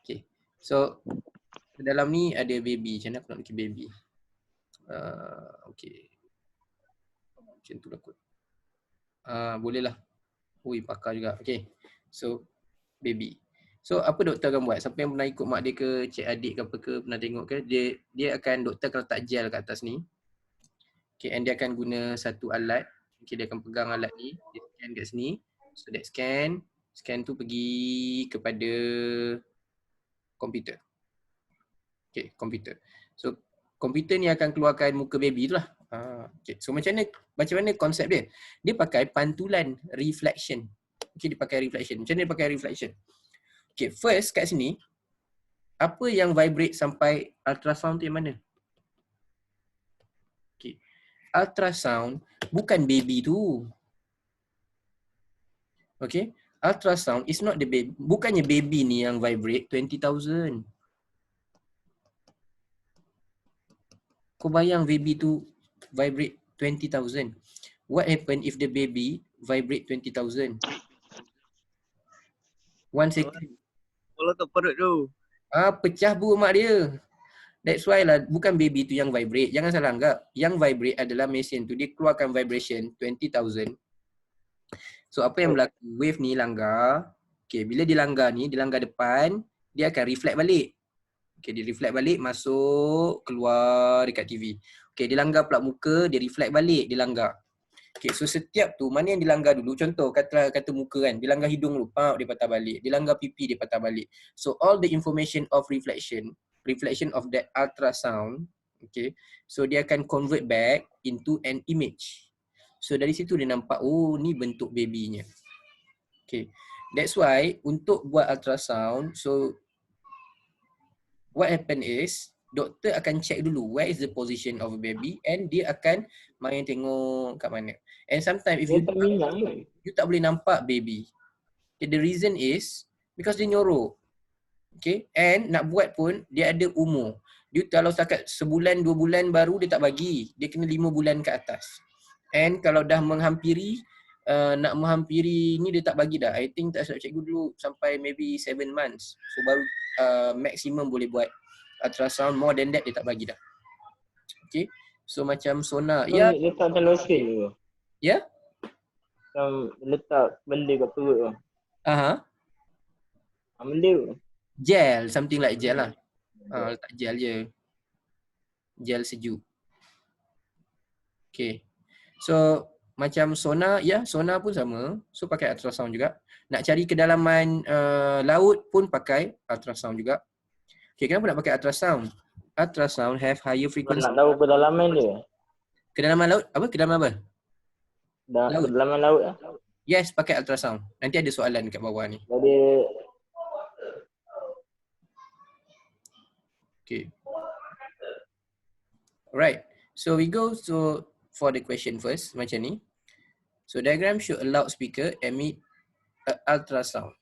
Speaker 1: Okay, so dalam ni ada baby. Macam mana aku nak lukis baby? Okay. Macam tu lah kot. Boleh lah. Ui, pakar juga. Okay. So, baby. So, apa doktor akan buat? Siapa yang pernah ikut mak dia ke, cik adik ke apa ke, pernah tengok ke, dia akan, doktor akan letak gel kat atas ni. Okay, and dia akan guna satu alat. Okay, dia akan pegang alat ni. Dia scan kat sini. So, that scan tu pergi kepada komputer. Okay, komputer. So, komputer ni akan keluarkan muka baby tu lah. Okay. So macam mana konsep dia? Dia pakai pantulan reflection. Okay, dia pakai reflection. Macam mana dia pakai reflection? Okay, first kat sini, apa yang vibrate sampai ultrasound tu yang mana? Okay, ultrasound bukan baby tu. Okay, ultrasound is not the baby. Bukannya baby ni yang vibrate 20,000. Kau bayang baby tu vibrate 20,000. What happen if the baby vibrate 20,000? 1 second.
Speaker 3: Kalau tak perut tu.
Speaker 1: Pecah buruk mak dia. That's why lah, bukan baby tu yang vibrate. Jangan salah anggap. Yang vibrate adalah mesin tu. Dia keluarkan vibration 20,000. So apa yang berlaku? Wave ni langgar. Okay, bila dia langgar ni, dia langgar depan, dia akan reflect balik. Okay, dia reflect balik, masuk, keluar dekat TV. Okay, dia langgar pula muka, dia reflect balik, dia langgar. Okay, so setiap tu, mana yang dilanggar dulu, contoh kata muka kan, dilanggar hidung dulu, dia patah balik, dilanggar pipi, dia patah balik. So all the information of reflection of that ultrasound, okay, so dia akan convert back into an image. So dari situ dia nampak, oh ni bentuk babynya. Okay, that's why untuk buat ultrasound, so what happen is, doktor akan check dulu where is the position of a baby and dia akan main tengok kat mana. And sometimes if you tak boleh nampak baby. Okay, the reason is because dia nyorok. Okay, and nak buat pun dia ada umur. Dia kalau setakat sebulan, 2 bulan baru dia tak bagi. Dia kena 5 bulan ke atas. And kalau dah menghampiri, nak menghampiri ni dia tak bagi dah. I think tak silap cikgu dulu sampai maybe 7 months. So baru maksimum boleh buat ultrasound. More than that dia tak bagi dah. Okay, so macam sonar.
Speaker 4: So, ya, letak dalam screen tu.
Speaker 1: Ya?
Speaker 4: Letak benda kat perut tu. Benda tu.
Speaker 1: Gel, something like gel lah. Letak gel je. Gel sejuk. Okay. So macam sonar, ya, sonar pun sama. So pakai ultrasound juga. Nak cari kedalaman laut pun pakai ultrasound juga. Okay, kenapa nak pakai ultrasound? Ultrasound have higher frequency.
Speaker 4: Nak tahu kedalaman dia.
Speaker 1: Kedalaman laut? Apa? Kedalaman apa?
Speaker 4: Laut. Kedalaman laut lah.
Speaker 1: Yes, pakai ultrasound. Nanti ada soalan dekat bawah ni.
Speaker 4: Jadi
Speaker 1: okay. Alright. So we go for the question first, macam ni. So diagram show a loudspeaker emit a ultrasound.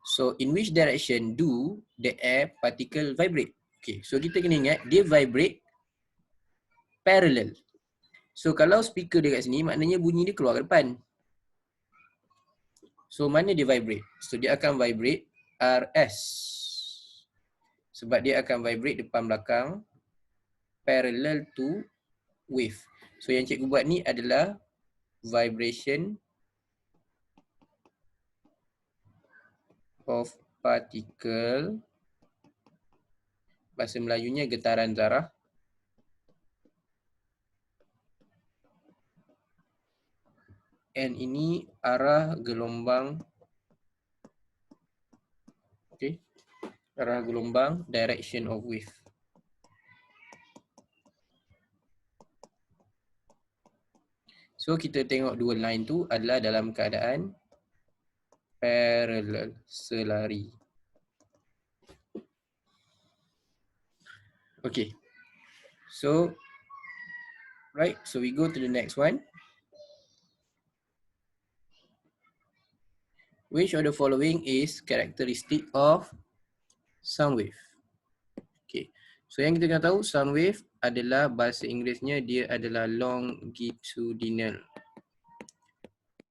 Speaker 1: So in which direction do the air particle vibrate? Okay, so kita kena ingat dia vibrate parallel. So kalau speaker dia kat sini, maknanya bunyi dia keluar ke depan. So mana dia vibrate? So dia akan vibrate RS. Sebab dia akan vibrate depan belakang parallel to wave. So yang cikgu buat ni adalah vibration of particle. Bahasa Melayunya getaran zarah. N ini arah gelombang. Okay. Arah gelombang, direction of wave. So kita tengok dua line tu adalah dalam keadaan parallel, selari. Okay. So, right, so we go to the next one. Which of the following is characteristic of sound wave? Okay. So yang kita kena tahu, sound wave adalah bahasa Inggerisnya dia adalah longitudinal.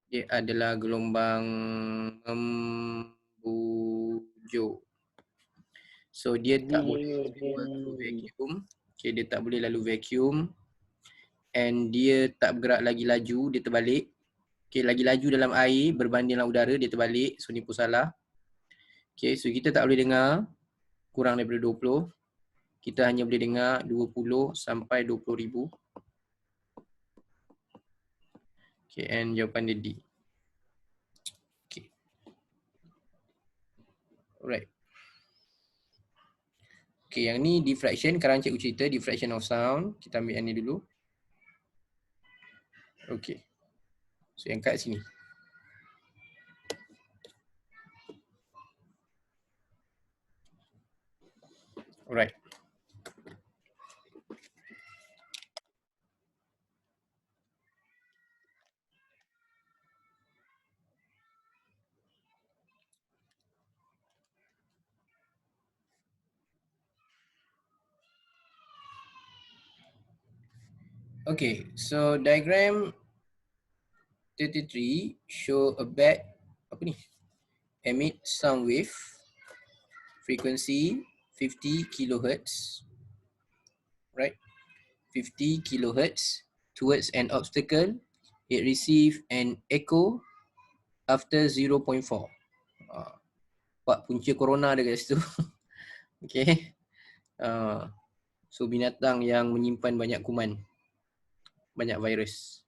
Speaker 1: Dia adalah gelombang membujur. So dia tak boleh lalu vacuum. Okay, dia tak boleh lalu vacuum. And dia tak bergerak lagi laju, dia terbalik. Okay, lagi laju dalam air berbanding dalam udara, dia terbalik. So ni pun salah. Okay, so kita tak boleh dengar kurang daripada 20. Kita hanya boleh dengar 20 sampai 20,000. Okay, and jawapan dia D. Okay. Alright. Okay, yang ni diffraction. Sekarang cikgu cerita diffraction of sound. Kita ambil yang ni dulu. Okay. So yang kat sini. Alright. Okay, so diagram 33 show a bat, apa ni? Emit sound wave, frequency 50 kHz, right? 50 kHz towards an obstacle. It receive an echo after 0.4. Pak punca corona ada kat situ. Okay. So binatang yang menyimpan banyak kuman, banyak virus.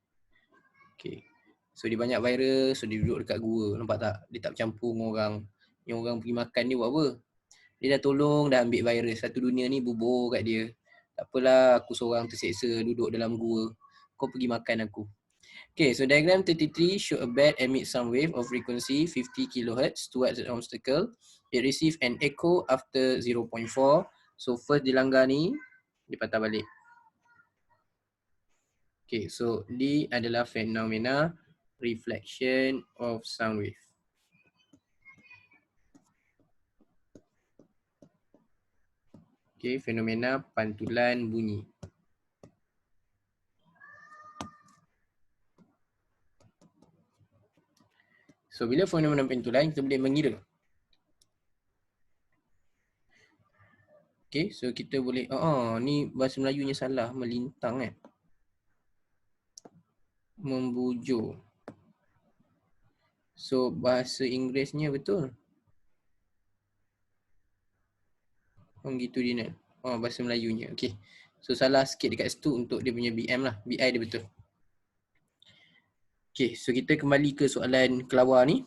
Speaker 1: Okay. So dia banyak virus, so dia duduk dekat gua. Nampak tak? Dia tak bercampur dengan orang. Yang orang pergi makan dia buat apa? Dia dah tolong, dah ambil virus. Satu dunia ni bubur kat dia. Tak apalah aku seorang terseksa duduk dalam gua. Kau pergi makan aku. Okay, so diagram 33 show a bat emit sound wave of frequency 50 kHz towards an obstacle. It receive an echo after 0.4. So first dia langgar ni, dia patah balik. Okay, so D adalah fenomena reflection of sound wave. Okay, fenomena pantulan bunyi. So bila fenomena pantulan kita boleh mengira. Okay, so kita boleh, ni bahasa Melayunya salah, melintang kan. Membujur. So bahasa Inggerisnya betul. Longitudinal. Bahasa Melayunya. Okay. So salah sikit dekat situ untuk dia punya BM lah. BI dia betul. Okay, so kita kembali ke soalan kelawar ni.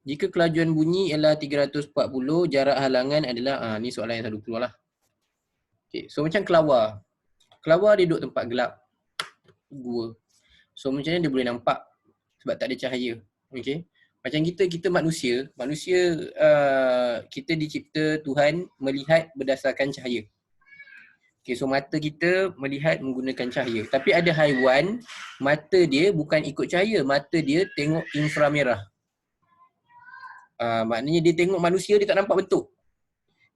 Speaker 1: Jika kelajuan bunyi ialah 340, jarak halangan adalah, ni soalan yang selalu keluar lah. Okay, so macam kelawar. Kelawar dia duduk tempat gelap. Gua. So macam mana dia boleh nampak? Sebab tak ada cahaya. Okay. Macam kita manusia kita dicipta Tuhan melihat berdasarkan cahaya. Okay, so mata kita melihat menggunakan cahaya. Tapi ada haiwan, mata dia bukan ikut cahaya, mata dia tengok inframerah. Maknanya dia tengok manusia, dia tak nampak bentuk.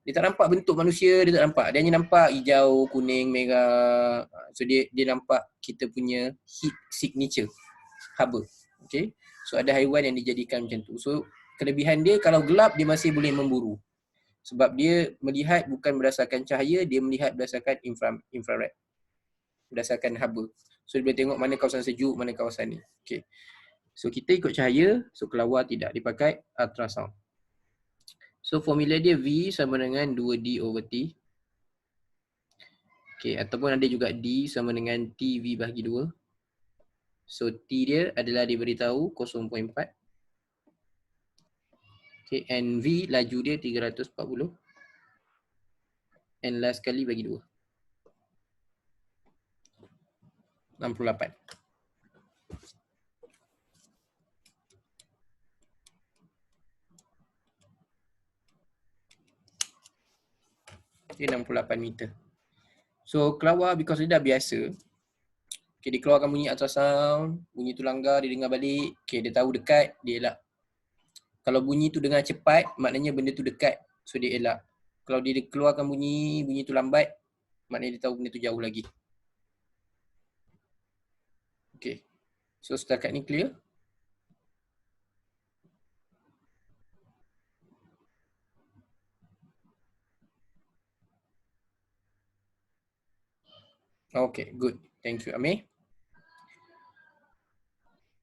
Speaker 1: Dia tak nampak bentuk manusia, dia tak nampak. Dia hanya nampak hijau, kuning, merah. So dia nampak kita punya heat signature, haba. Okay. So ada haiwan yang dijadikan macam tu. So kelebihan dia kalau gelap dia masih boleh memburu. Sebab dia melihat bukan berdasarkan cahaya, dia melihat berdasarkan infrared. Berdasarkan haba. So dia boleh tengok mana kawasan sejuk, mana kawasan ni. Okay. So kita ikut cahaya, so kelawar tidak, dipakai ultrasound. So formula dia V sama dengan 2D/T. Okay, ataupun ada juga D sama dengan TV/2. So T dia adalah dia beritahu 0.4. Okay, and V laju dia 340. And last kali bagi 2. 68. Dia 68 meter. So keluar because dia dah biasa. Okay, dia keluarkan bunyi ultrasound, bunyi tu langgar, dia dengar balik. Okay, dia tahu dekat, dia elak. Kalau bunyi tu dengar cepat, maknanya benda tu dekat. So dia elak. Kalau dia keluarkan bunyi tu lambat, maknanya dia tahu benda tu jauh lagi. Okay. So setakat ni clear? Okay, good. Thank you, Amir.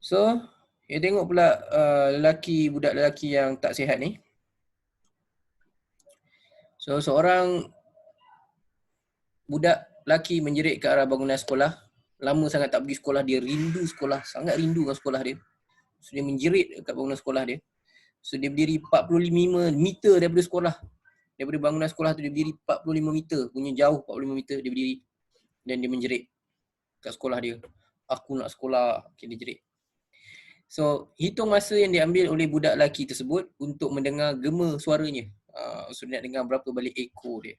Speaker 1: So, tengok pula budak lelaki yang tak sihat ni. So, seorang budak lelaki menjerit ke arah bangunan sekolah. Lama sangat tak pergi sekolah, dia rindu sekolah, sangat rindu dengan sekolah dia. So, dia menjerit kat bangunan sekolah dia. So, dia berdiri 45 meter daripada sekolah. Daripada bangunan sekolah tu dia berdiri 45 meter. Punya jauh 45 meter dia berdiri. Dan dia menjerit kat sekolah dia. Aku nak sekolah. Okay, dia jerit. So, hitung masa yang diambil oleh budak lelaki tersebut untuk mendengar gema suaranya. So, dia nak dengar berapa balik echo dia.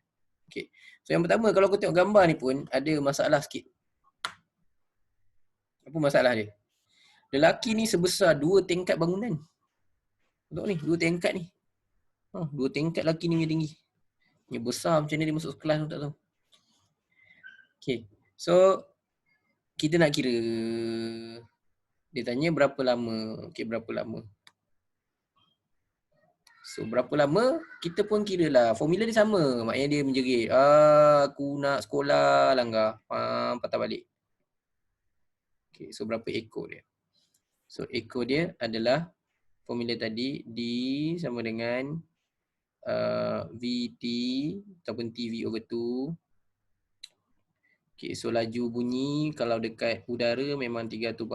Speaker 1: Okay. So, yang pertama, kalau kau tengok gambar ni pun ada masalah sikit. Apa masalah dia? Lelaki ni sebesar 2 tingkat bangunan. Tengok ni, 2 tingkat ni. 2 tingkat lelaki ni punya tinggi. Dia besar macam ni dia masuk kelas tu tak tahu. Okay. So, kita nak kira. Dia tanya berapa lama. Okay, berapa lama. So, berapa lama, kita pun kira lah. Formula dia sama. Maknanya dia menjerit. Aku nak sekolah, langgar. Patah balik. Okay, so berapa ekor dia? So, ekor dia adalah formula tadi. D sama dengan VT ataupun TV over 2. Okay, so laju bunyi kalau dekat udara memang 340.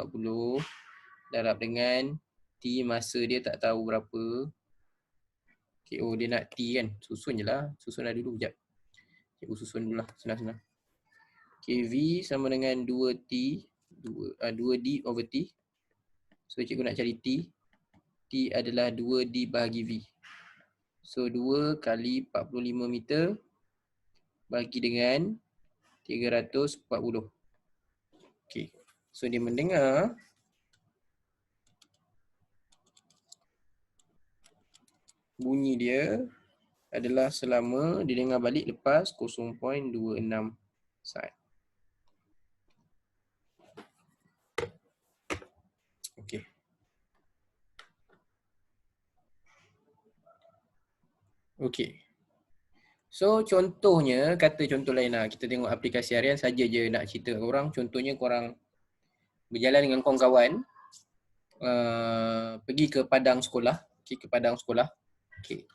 Speaker 1: Darab dengan T, masa dia tak tahu berapa. Okay, oh dia nak T kan. Susun je lah. Susun dah dulu, sekejap. Cikgu susun dulu lah, senang-senang. Okay, V sama dengan 2T, 2D over T. So cikgu nak cari T. T adalah 2D bahagi V. So 2 kali 45 meter bagi dengan 340. Okay. So dia mendengar bunyi dia adalah selama dia dengar balik lepas 0.26 saat. Okay. Okay. So contohnya, kata contoh lain lah. Kita tengok aplikasi harian saja je nak cerita orang. Contohnya korang berjalan dengan kawan-kawan pergi ke padang sekolah. Okay, ke padang sekolah. Okay.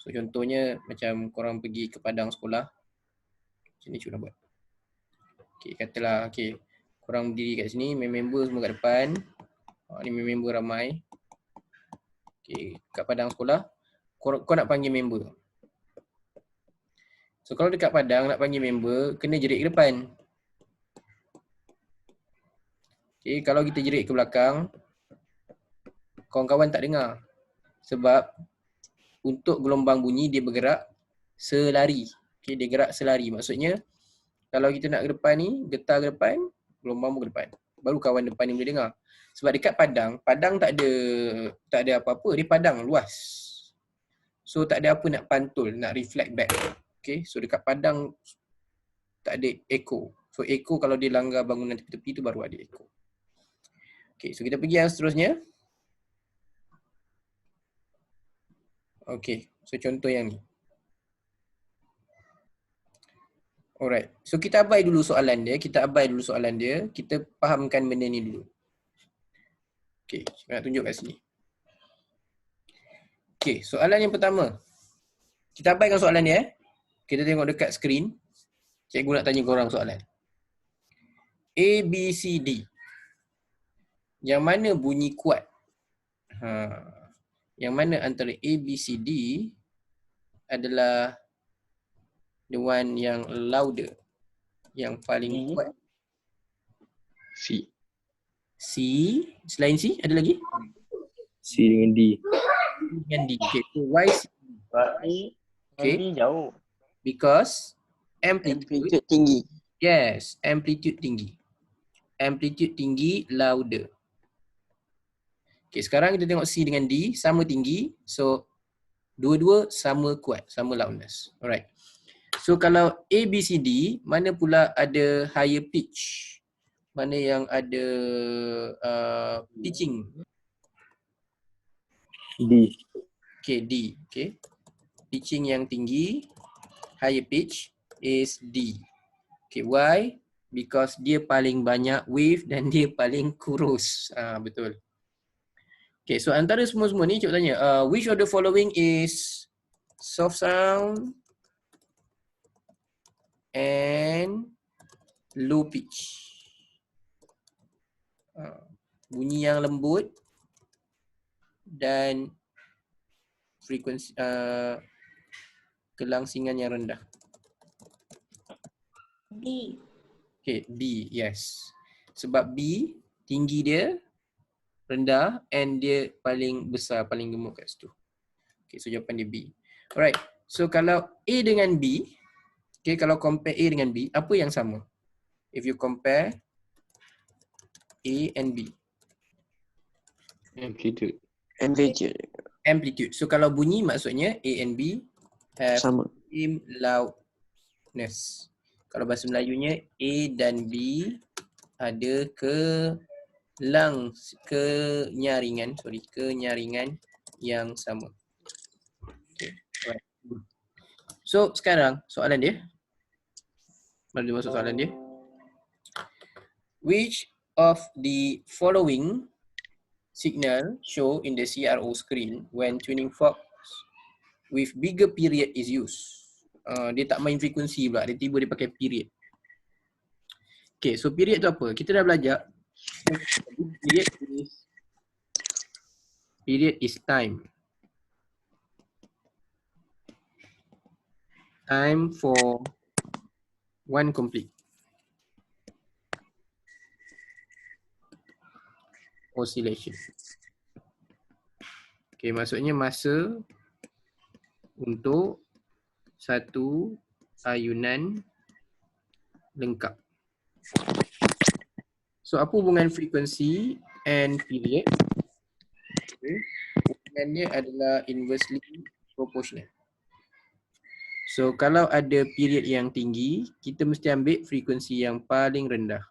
Speaker 1: So contohnya macam korang pergi ke padang sekolah. Macam ni cikgu nak buat. Okay, katalah okay, korang berdiri kat sini, member semua kat depan. Ni member ramai. Okay, kat padang sekolah. Kau nak panggil member. So kalau dekat padang nak panggil member, kena jerit ke depan. Okay, kalau kita jerit ke belakang, kawan-kawan tak dengar. Sebab untuk gelombang bunyi dia bergerak selari. Okay, dia gerak selari. Maksudnya kalau kita nak ke depan ni, getar ke depan, gelombang pun ke depan. Baru kawan depan ni boleh dengar. Sebab dekat padang tak ada apa-apa. Dia padang luas. So tak ada apa nak pantul, nak reflect back. Okay, so dekat padang tak ada echo. So echo kalau dia langgar bangunan tepi-tepi tu baru ada echo. Okay, so kita pergi yang seterusnya. Okay, so contoh yang ni. Alright, so kita abai dulu soalan dia. Kita fahamkan benda ni dulu. Okay, saya nak tunjuk kat sini. Okay, soalan yang pertama. Kita abaikan soalan dia. Kita tengok dekat skrin. Cikgu nak tanya korang soalan. A, B, C, D. Yang mana bunyi kuat? Yang mana antara A, B, C, D adalah the one yang louder, yang paling kuat?
Speaker 5: C.
Speaker 1: C, selain C ada lagi?
Speaker 5: C dengan D.
Speaker 1: Dengan D. Okay, so why C?
Speaker 4: Berarti
Speaker 1: Okay.
Speaker 4: Andy jauh.
Speaker 1: Because amplitude,
Speaker 3: Amplitude tinggi.
Speaker 1: yes, amplitude tinggi. Amplitude tinggi, louder. Okay, sekarang kita tengok C dengan D, sama tinggi. So, dua-dua sama kuat, sama loudness. Alright. So, kalau A, B, C, D, mana pula ada higher pitch? Mana yang ada pitching?
Speaker 5: D.
Speaker 1: Okay, D. Okay. Pitching yang tinggi, higher pitch is D. Okay, why? Because dia paling banyak wave dan dia paling kurus. Betul. Okay, so antara semua-semua ni cikgu tanya, which of the following is soft sound and low pitch? Bunyi yang lembut dan frekuensi kelangsingan yang rendah.
Speaker 2: B.
Speaker 1: Okay, B, yes. Sebab B, tinggi dia rendah and dia paling besar, paling gemuk kat situ. Okay, so jawapan dia B. Alright, so kalau A dengan B, okay, kalau compare A dengan B, apa yang sama? If you compare A and B.
Speaker 5: Amplitude.
Speaker 3: Amplitude.
Speaker 1: Amplitude. So kalau bunyi maksudnya A and B have
Speaker 3: Sama.
Speaker 1: same loudness. Kalau bahasa Melayunya A dan B ada kenyaringan yang sama. Okay. Alright. So sekarang soalan dia. Mari kita masuk soalan dia. Which of the following signal show in the CRO screen when tuning forks with bigger period is used? Dia tak main frekuensi pula, dia tiba dia pakai period. Okay, so period tu apa? Kita dah belajar. Period is time. Time for one complete oscillation. Okay, maksudnya masa untuk satu ayunan lengkap. So apa hubungan frekuensi and period? Okay. Hubungannya adalah inversely proportional. So kalau ada period yang tinggi, kita mesti ambil frekuensi yang paling rendah.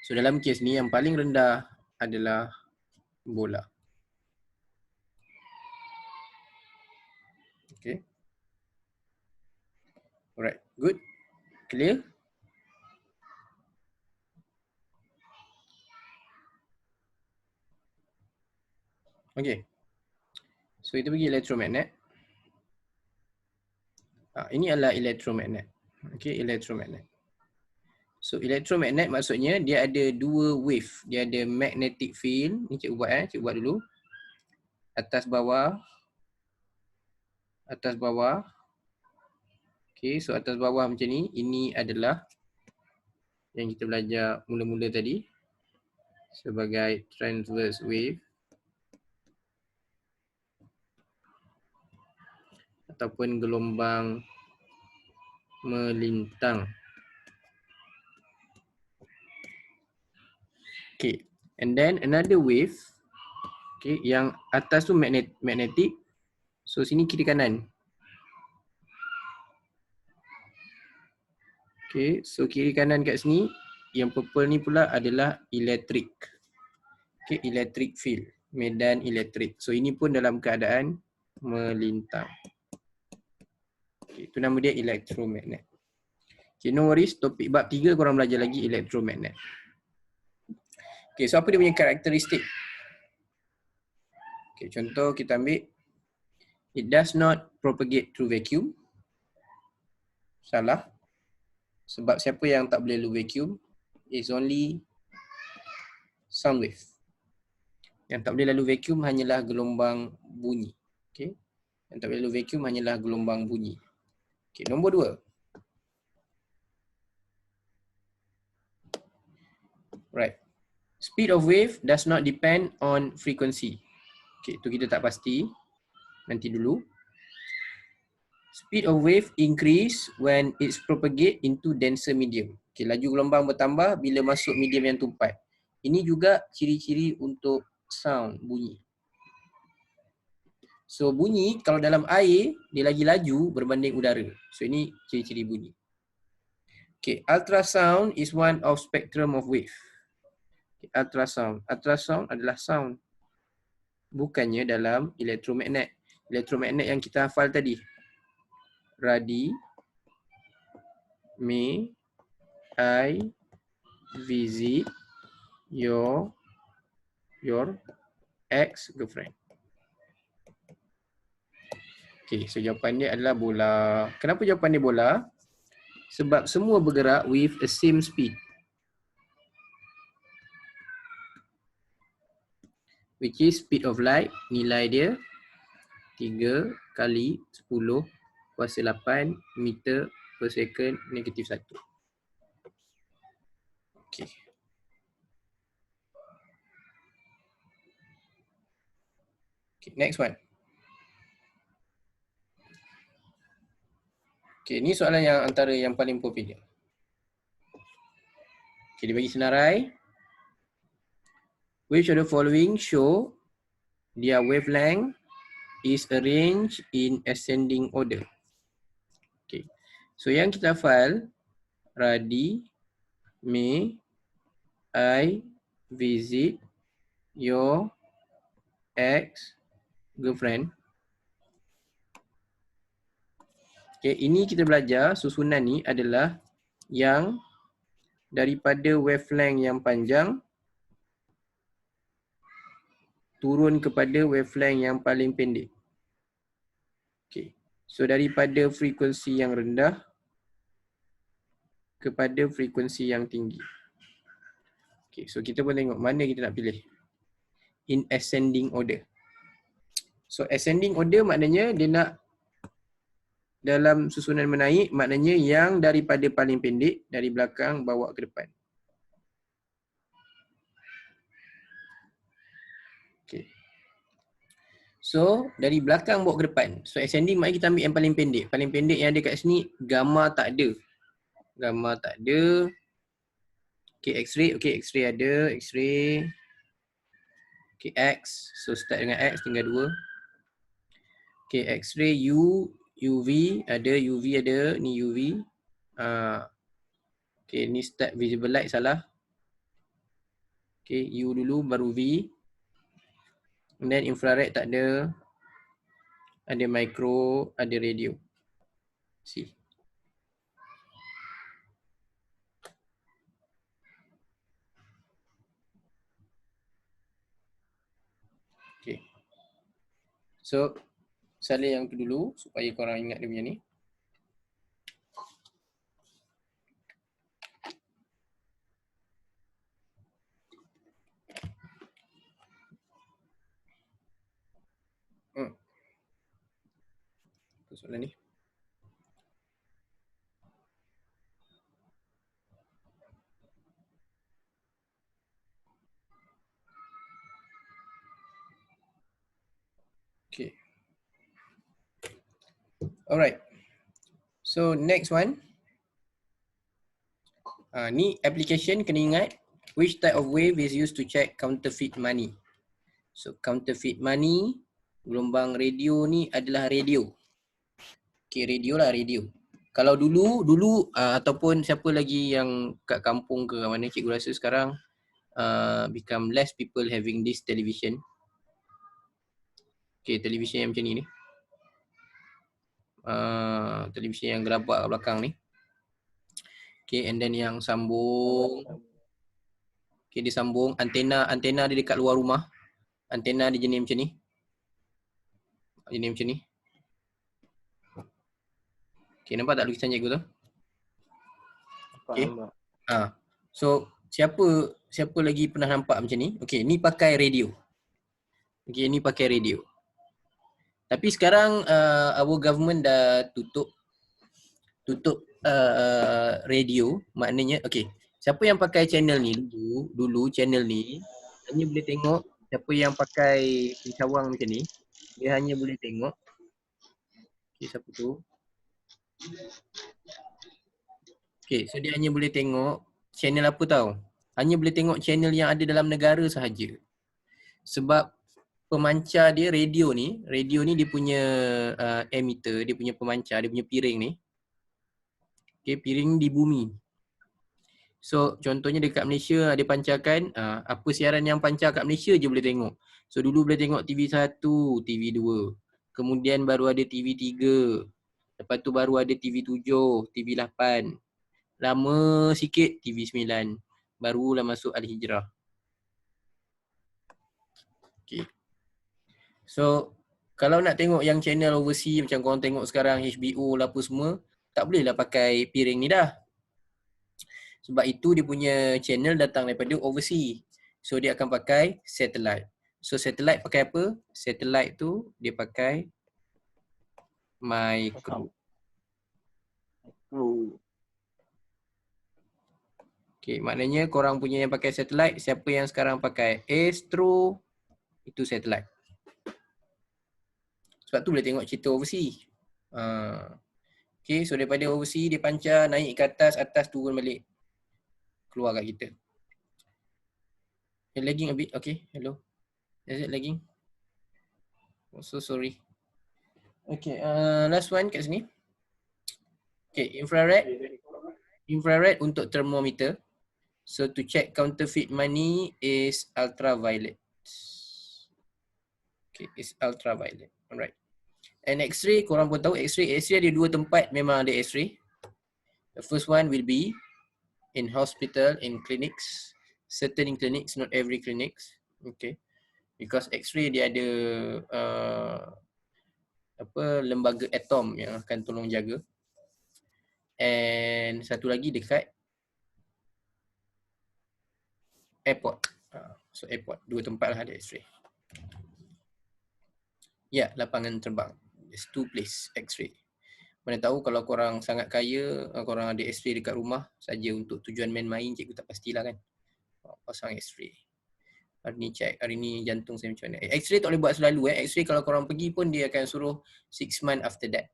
Speaker 1: So dalam kes ni yang paling rendah adalah bola. Okay. Alright, good. Clear? Okay. So kita pergi elektromagnet. Ini adalah elektromagnet. Okay, elektromagnet. So elektromagnet maksudnya dia ada dua wave. Dia ada magnetic field. Ni cikgu buat cikgu buat dulu. Atas bawah. Atas bawah. Okay, so atas bawah macam ni. Ini adalah yang kita belajar mula-mula tadi sebagai transverse wave ataupun gelombang melintang. Okay, and then another wave, okay, yang atas tu magnetic, so sini kiri kanan. Okay, so kiri kanan kat sini, yang purple ni pula adalah electric. Okay, electric field, medan elektrik. So ini pun dalam keadaan melintang. Okay, itu nama dia elektromagnet. Okay, no worries, topik bab 3 korang belajar lagi elektromagnet. Okay, so apa dia punya karakteristik? Okay, contoh kita ambil, it does not propagate through vacuum. Salah. Sebab siapa yang tak boleh lu vacuum is only sound wave. Yang tak boleh lalu vacuum hanyalah gelombang bunyi. Okay. Yang tak boleh lalu vacuum hanyalah gelombang bunyi. Okay, nombor 2. Right. Speed of wave does not depend on frequency. Okay, tu kita tak pasti. Nanti dulu. Speed of wave increase when it's propagate into denser medium. Okay, laju gelombang bertambah bila masuk medium yang tumpat. Ini juga ciri-ciri untuk sound, bunyi. So bunyi kalau dalam air dia lagi laju berbanding udara. So ini ciri-ciri bunyi. Okay, ultrasound is one of spectrum of wave. Okay, ultrasound. Ultrasound adalah sound. Bukannya dalam elektromagnet. Elektromagnet yang kita hafal tadi. Radi, may I visit your ex-girlfriend. Okay, so jawapan dia adalah bola. Kenapa jawapan dia bola? Sebab semua bergerak with a same speed. Which is speed of light, nilai dia 3 kali 10 kuasa 8 meter per second negatif 1. Okay. Okay, next one. Okay, ni soalan yang antara yang paling popular. Okay, dia bagi senarai. Which of the following show their wavelength is arranged in ascending order? Okay, so yang kita hafal, Radi, may I visit your ex-girlfriend. Okay, ini kita belajar susunan ni adalah yang daripada wavelength yang panjang turun kepada wavelength yang paling pendek. Okay, so daripada frekuensi yang rendah kepada frekuensi yang tinggi. Okay, so kita pun tengok mana kita nak pilih. In ascending order. So ascending order maknanya dia nak dalam susunan menaik, maknanya yang daripada paling pendek dari belakang bawa ke depan. Okay. So dari belakang bawa ke depan. So ascending maknanya kita ambil yang paling pendek. Paling pendek yang ada kat sini gamma tak ada. Gamma tak ada. Okay, X-ray. Okay, X-ray ada. X-ray. Okay, X. So start dengan X, tinggal 2. Okay, X-ray U. UV ada, UV ada, ni UV. Okay, ni start visible light salah. Okay, U dulu baru V. And then infrared tak ada. Ada micro, ada radio. C. Okay. So, salin yang tu dulu supaya korang ingat dia punya ni. Soalan ni. Okay. Alright. So next one. Ni application kena ingat. Which type of wave is used to check counterfeit money? So counterfeit money, gelombang radio ni adalah radio. Okay, radio lah, radio. Kalau dulu ataupun siapa lagi yang kat kampung ke mana, cikgu rasa sekarang become less people having this television. Okay, television yang macam ni. Television yang gerabak kat belakang ni. Okay, and then yang sambung. Okay, dia sambung antena dia dekat luar rumah. Antena dia jenis macam ni. Jenis macam ni. Okay, nampak tak lukisan cikgu tu? Okay. So siapa lagi pernah nampak macam ni? Okey, ni pakai radio. Okey, ni pakai radio. Tapi sekarang our government dah tutup radio, maknanya okey. Siapa yang pakai channel ni dulu channel ni hanya boleh tengok siapa yang pakai pencawang macam ni, dia hanya boleh tengok. Okey, siapa tu? Okey, so dia hanya boleh tengok channel apa tahu? Hanya boleh tengok channel yang ada dalam negara sahaja. Sebab pemancar dia radio ni dia punya emitter, dia punya pemancar, dia punya piring ni. Okey, piring di bumi. So contohnya dekat Malaysia dia pancarkan apa siaran yang pancar kat Malaysia je boleh tengok. So dulu boleh tengok TV1, TV2. Kemudian baru ada TV3. Lepas tu baru ada TV7, TV8. Lama sikit TV9. Barulah masuk Al-Hijrah. Okay. So kalau nak tengok yang channel overseas macam korang tengok sekarang HBO lah apa semua, tak bolehlah pakai piring ni dah. Sebab itu dia punya channel datang daripada overseas. So dia akan pakai satellite. So satellite pakai apa? Satellite tu dia pakai micro. Okay, maknanya korang punya yang pakai satellite, siapa yang sekarang pakai Astro, itu satellite. Sebab tu boleh tengok cerita overseas. Okay, so daripada overseas dia pancar naik ke atas, atas turun balik. Keluar kat kita. Lagging a bit, okay, hello. Is it lagging? Oh, so sorry. Okay, last one kat sini. Okay, infrared. Infrared untuk thermometer. So to check counterfeit money is ultraviolet. Okay, it's ultraviolet. Alright. And X-ray, korang pun tahu X-ray. X-ray ada dua tempat memang ada X-ray. The first one will be in hospital, in clinics. Certain clinics, not every clinics. Okay. Because X-ray dia ada lembaga atom yang akan tolong jaga. And satu lagi dekat airport. So airport, dua tempat lah ada X-ray. Ya, lapangan terbang. There's two place X-ray. Mana tahu kalau korang sangat kaya, korang ada X-ray dekat rumah saja untuk tujuan main-main, cikgu tak pastilah kan. Pasang X-ray. Hari ni check, hari ni jantung saya macam mana. X-ray tak boleh buat selalu. X-ray kalau korang pergi pun dia akan suruh 6 months after that.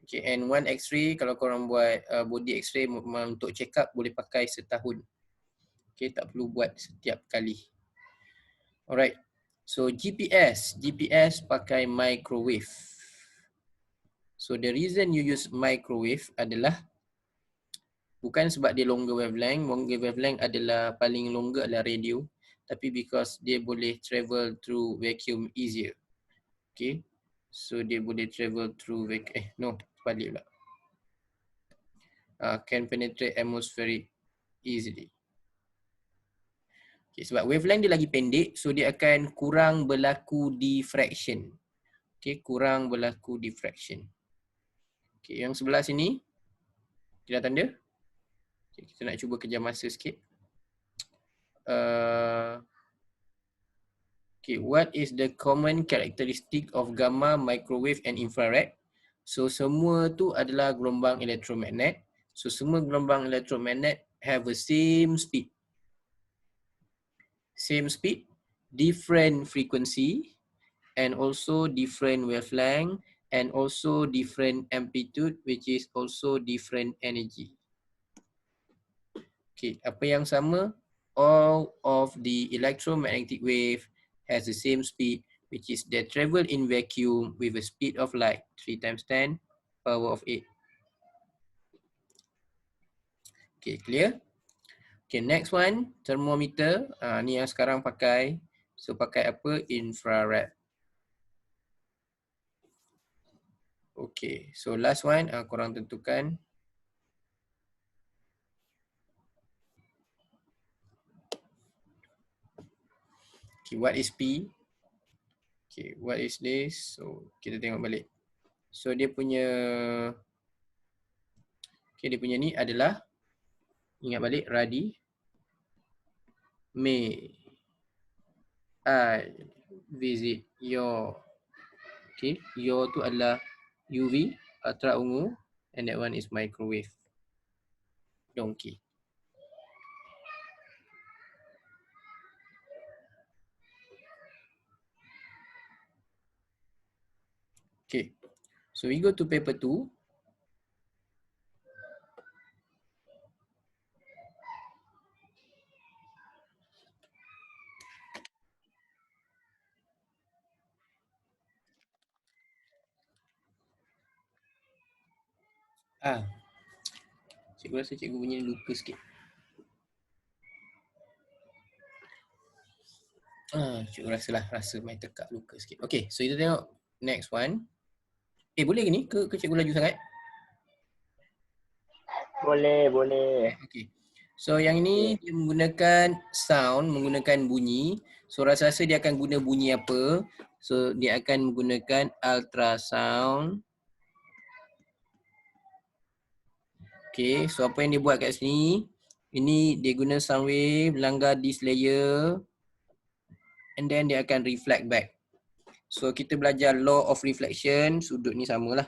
Speaker 1: Okay, and one X-ray kalau korang buat body X-ray untuk check up boleh pakai setahun. Okay, tak perlu buat setiap kali. Alright. So GPS pakai microwave. So the reason you use microwave adalah bukan sebab dia longer wavelength. Longer wavelength adalah paling longer adalah radio. Tapi because dia boleh travel through vacuum easier. Okay. So dia boleh travel through vacuum. Balik pula. Can penetrate atmospheric easily. Okay, sebab wavelength dia lagi pendek, so dia akan kurang berlaku diffraction. Okay, kurang berlaku diffraction. Okay, yang sebelah sini, kita tanda. Okay, kita nak cuba kejar masa sikit. Okay, what is the common characteristic of gamma, microwave and infrared? So semua tu adalah gelombang elektromagnet. So semua gelombang elektromagnet have the same speed. Same speed, different frequency, and also different wavelength, and also different amplitude, which is also different energy. Okay, apa yang sama? All of the electromagnetic wave has the same speed, which is they travel in vacuum with a speed of light 3 × 10⁻⁸. Okay, clear? Okay, next one, thermometer. Ni yang sekarang pakai. So pakai apa? Infrared. Okay, so last one, korang tentukan. Okay, what is P? Okay, what is this? So kita tengok balik. So dia punya, okay, dia punya ni adalah, ingat balik, radi. May I visit your, okay, your tu adalah UV, ultra ungu, and that one is microwave donkey. Okay, so we go to paper 2. Cikgu rasa cikgu punya lupa sikit. Cikgu rasa main tekak luka sikit. Okay, so kita tengok next one. Boleh ke ni? Ke cikgu laju sangat?
Speaker 4: Boleh.
Speaker 1: Okay. So yang ini dia menggunakan sound, menggunakan bunyi. So rasa-rasa dia akan guna bunyi apa? So dia akan menggunakan ultrasound. Okay, so apa yang dia buat kat sini? Ini dia guna sound wave, langgar this layer. And then dia akan reflect back. So kita belajar law of reflection, sudut ni samalah.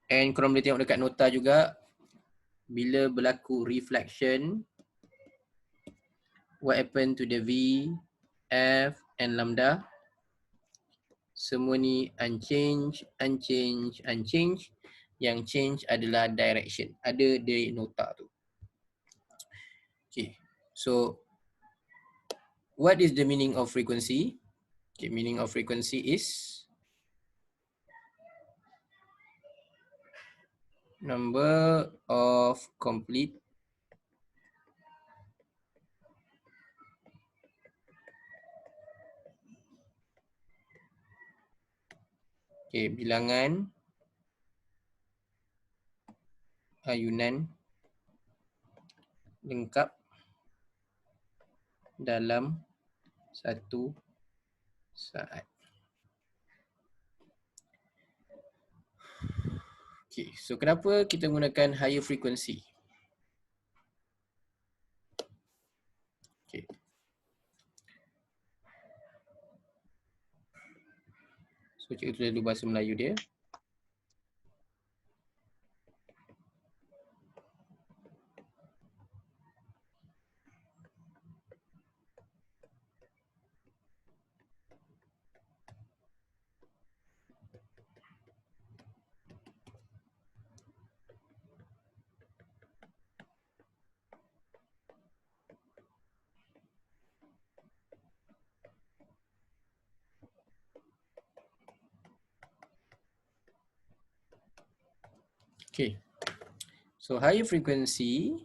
Speaker 1: And korang boleh tengok dekat nota juga, bila berlaku reflection, what happen to the V, F and lambda. Semua ni unchanged. Yang change adalah direction. Ada di nota tu. Okay, so what is the meaning of frequency? Okay, meaning of frequency is number of complete bilangan ayunan lengkap dalam satu saat. Okay, so kenapa kita menggunakan higher frequency? Okay. So cikgu tulis dulu bahasa Melayu dia. Okay, so higher frequency,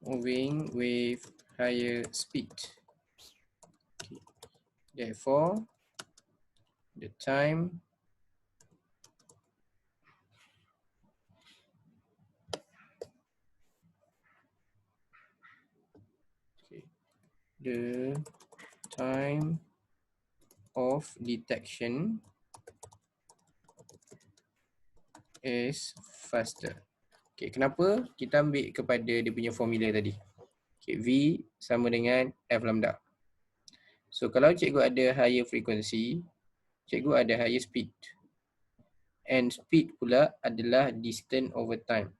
Speaker 1: moving with higher speed. Okay. Therefore, the time of detection is faster. Okay, kenapa? Kita ambil kepada dia punya formula tadi. Okay, V sama dengan F lambda. So kalau cikgu ada higher frequency, cikgu ada higher speed. And speed pula adalah distance over time.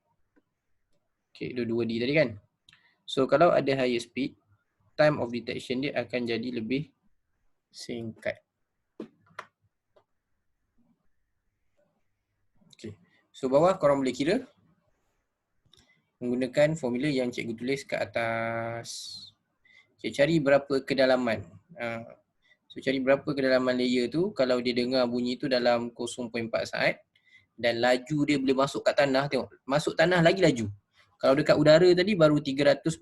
Speaker 1: Okay, dua-dua D tadi kan? So kalau ada higher speed, time of detection dia akan jadi lebih singkat. Okay, so bawah korang boleh kira menggunakan formula yang cikgu tulis kat atas. Okay, cari berapa kedalaman. So cari berapa kedalaman layer tu. Kalau dia dengar bunyi tu dalam 0.4 saat dan laju dia boleh masuk kat tanah, tengok. Masuk tanah lagi laju. Kalau dekat udara tadi baru 340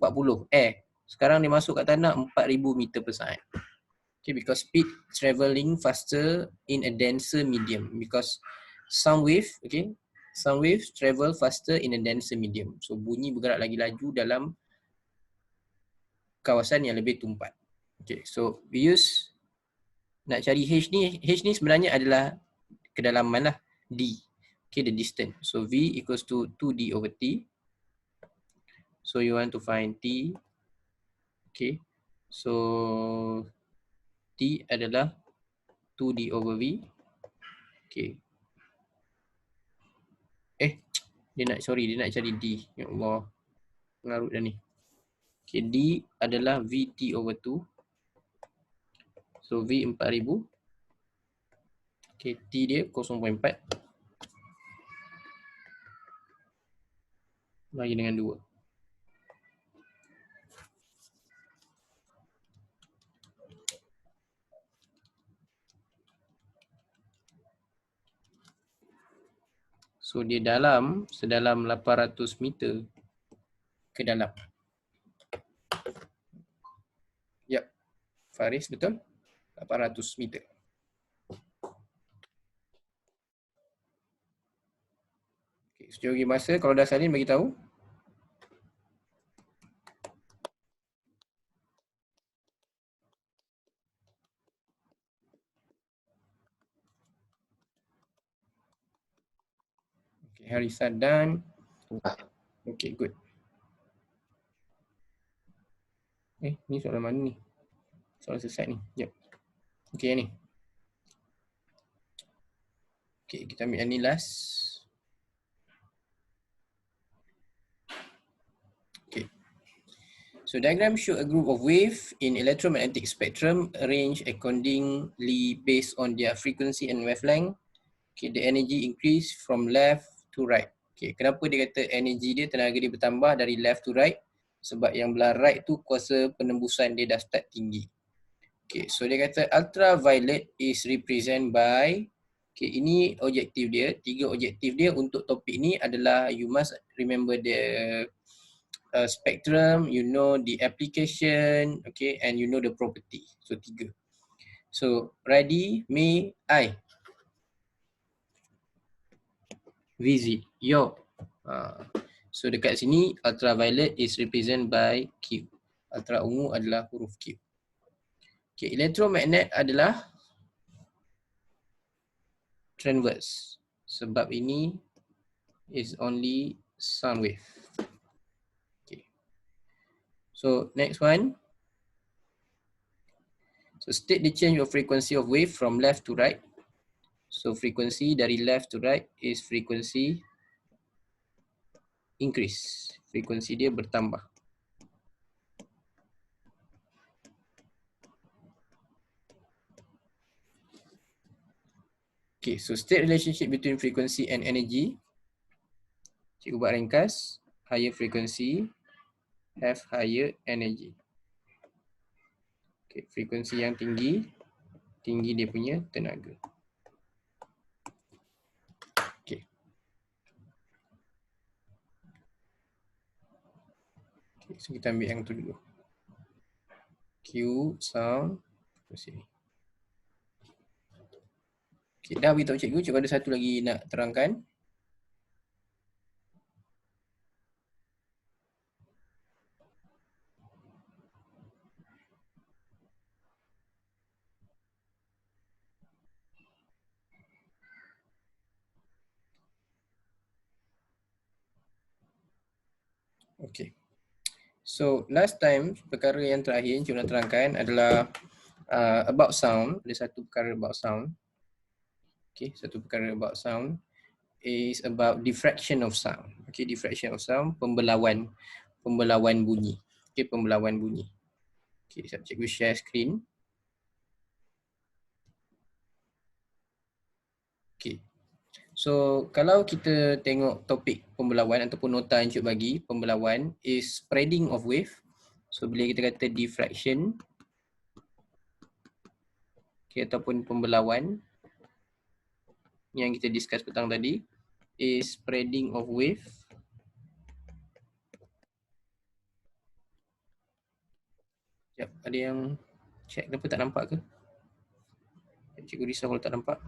Speaker 1: sekarang dia masuk kat tanah 4000 meter per saat. Okay, because speed travelling faster in a denser medium, because sound wave, okay, sound waves travel faster in a denser medium. So bunyi bergerak lagi laju dalam kawasan yang lebih tumpat. Okay, so we use nak cari H ni sebenarnya adalah kedalaman lah, D. Okay, the distance. So V equals to 2D over T. So you want to find T. Okay, so T adalah 2D over V. Okay. Dia nak cari D. Ya Allah, mengarut dah ni. Okay, D adalah VT over 2. So V 4000. Okay, T dia 0.4. Bagi dengan 2. So dia sedalam 800 meter ke dalam. Yap, Faris betul. 800 meter. Okay, sejauh lagi masa, kalau dah salin bagi tahu. Okay, Harisan dan okay, good. Ni soalan mana ni? Soalan selesai ni. Yep. Okay, ni. Okay, kita ambil yang ni last. Okay. So diagram show a group of wave in electromagnetic spectrum arranged accordingly based on their frequency and wavelength. Okay, the energy increase from left to right. Okay, kenapa dia kata energy dia, tenaga dia bertambah dari left to right? Sebab yang belah right tu kuasa penembusan dia dah start tinggi. Okay, so dia kata ultraviolet is represent by, okay, ini objektif dia, 3 objektif dia untuk topik ni adalah you must remember the spectrum, you know the application, okay, and you know the property. So 3. So ready, me, I. Visit, yo. So dekat sini ultraviolet is represent by Q. Ultra ungu adalah huruf Q. Okay, electromagnet adalah transverse. Sebab ini is only sound wave. Okay. So next one. So state the change of frequency of wave from left to right. So frequency dari left to right is frequency increase. Frequency dia bertambah. Okay, so state relationship between frequency and energy. Cikgu buat ringkas. Higher frequency have higher energy. Okay, frekuensi yang tinggi dia punya tenaga. Okay. Okay, so kita ambil yang tu dulu. Q, sound, frekuensi ni. Okay, dah beritahu cikgu ada satu lagi nak terangkan. Okay. So last time perkara yang terakhir yang cikgu nak terangkan adalah about sound. Ada satu perkara about sound. Okay, satu perkara about sound is about diffraction of sound. Okay, diffraction of sound, pembelauan bunyi. Okay, pembelauan bunyi. Okay, cikgu share screen. Okay. So kalau kita tengok topik pembelauan ataupun nota yang cikgu bagi, pembelauan is spreading of wave. So bila kita kata diffraction, okay, ataupun pembelauan yang kita discuss petang tadi is spreading of wave Sekejap, ada yang check kenapa tak nampak ke? Cikgu risau kalau tak nampak.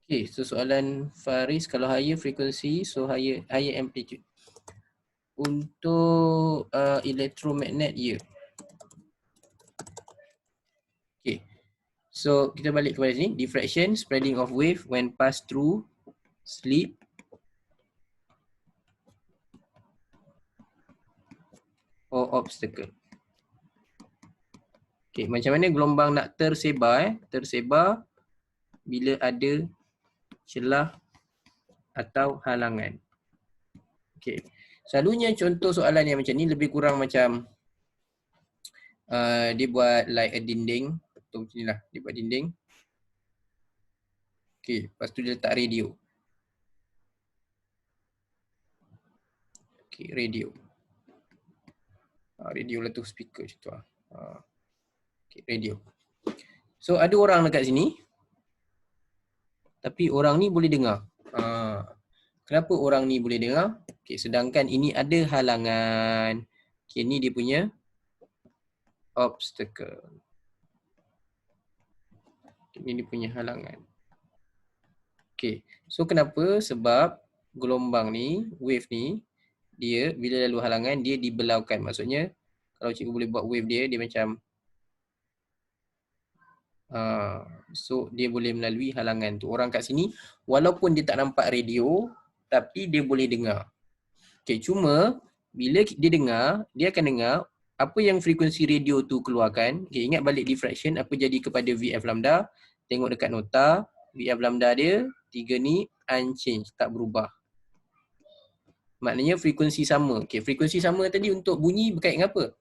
Speaker 1: Okay, so soalan Faris, kalau higher frequency, so higher amplitude. untuk elektromagnet, ya. Okay. So kita balik kepada sini. Diffraction, spreading of wave when passed through slit or obstacle. Okay, macam mana gelombang nak tersebar? Tersebar bila ada celah atau halangan. Okay. Selalunya contoh soalan yang macam ni lebih kurang macam dia buat like a dinding. Contoh macam ni lah. Dia buat dinding. Okay, lepas tu dia letak radio. Okay, radio. Radio lah tu speaker macam tu lah. Okay, radio. So ada orang dekat sini. Tapi orang ni boleh dengar. Kenapa orang ni boleh dengar? Okay, sedangkan ini ada halangan. Okay, ni dia punya obstacle. Okay, ini dia punya halangan. Okay, so kenapa? Sebab gelombang ni, wave ni, dia bila lalu halangan, dia dibelaukan. Maksudnya, kalau cikgu boleh buat wave dia, dia macam so dia boleh melalui halangan tu. Orang kat sini, walaupun dia tak nampak radio, tapi dia boleh dengar. Okay, cuma bila dia dengar, dia akan dengar apa yang frekuensi radio tu keluarkan. Okay, ingat balik diffraction, apa jadi kepada VF lambda. Tengok dekat nota, VF lambda dia, 3 ni unchanged, tak berubah. Maknanya frekuensi sama. Okay, frekuensi sama tadi untuk bunyi berkait dengan apa?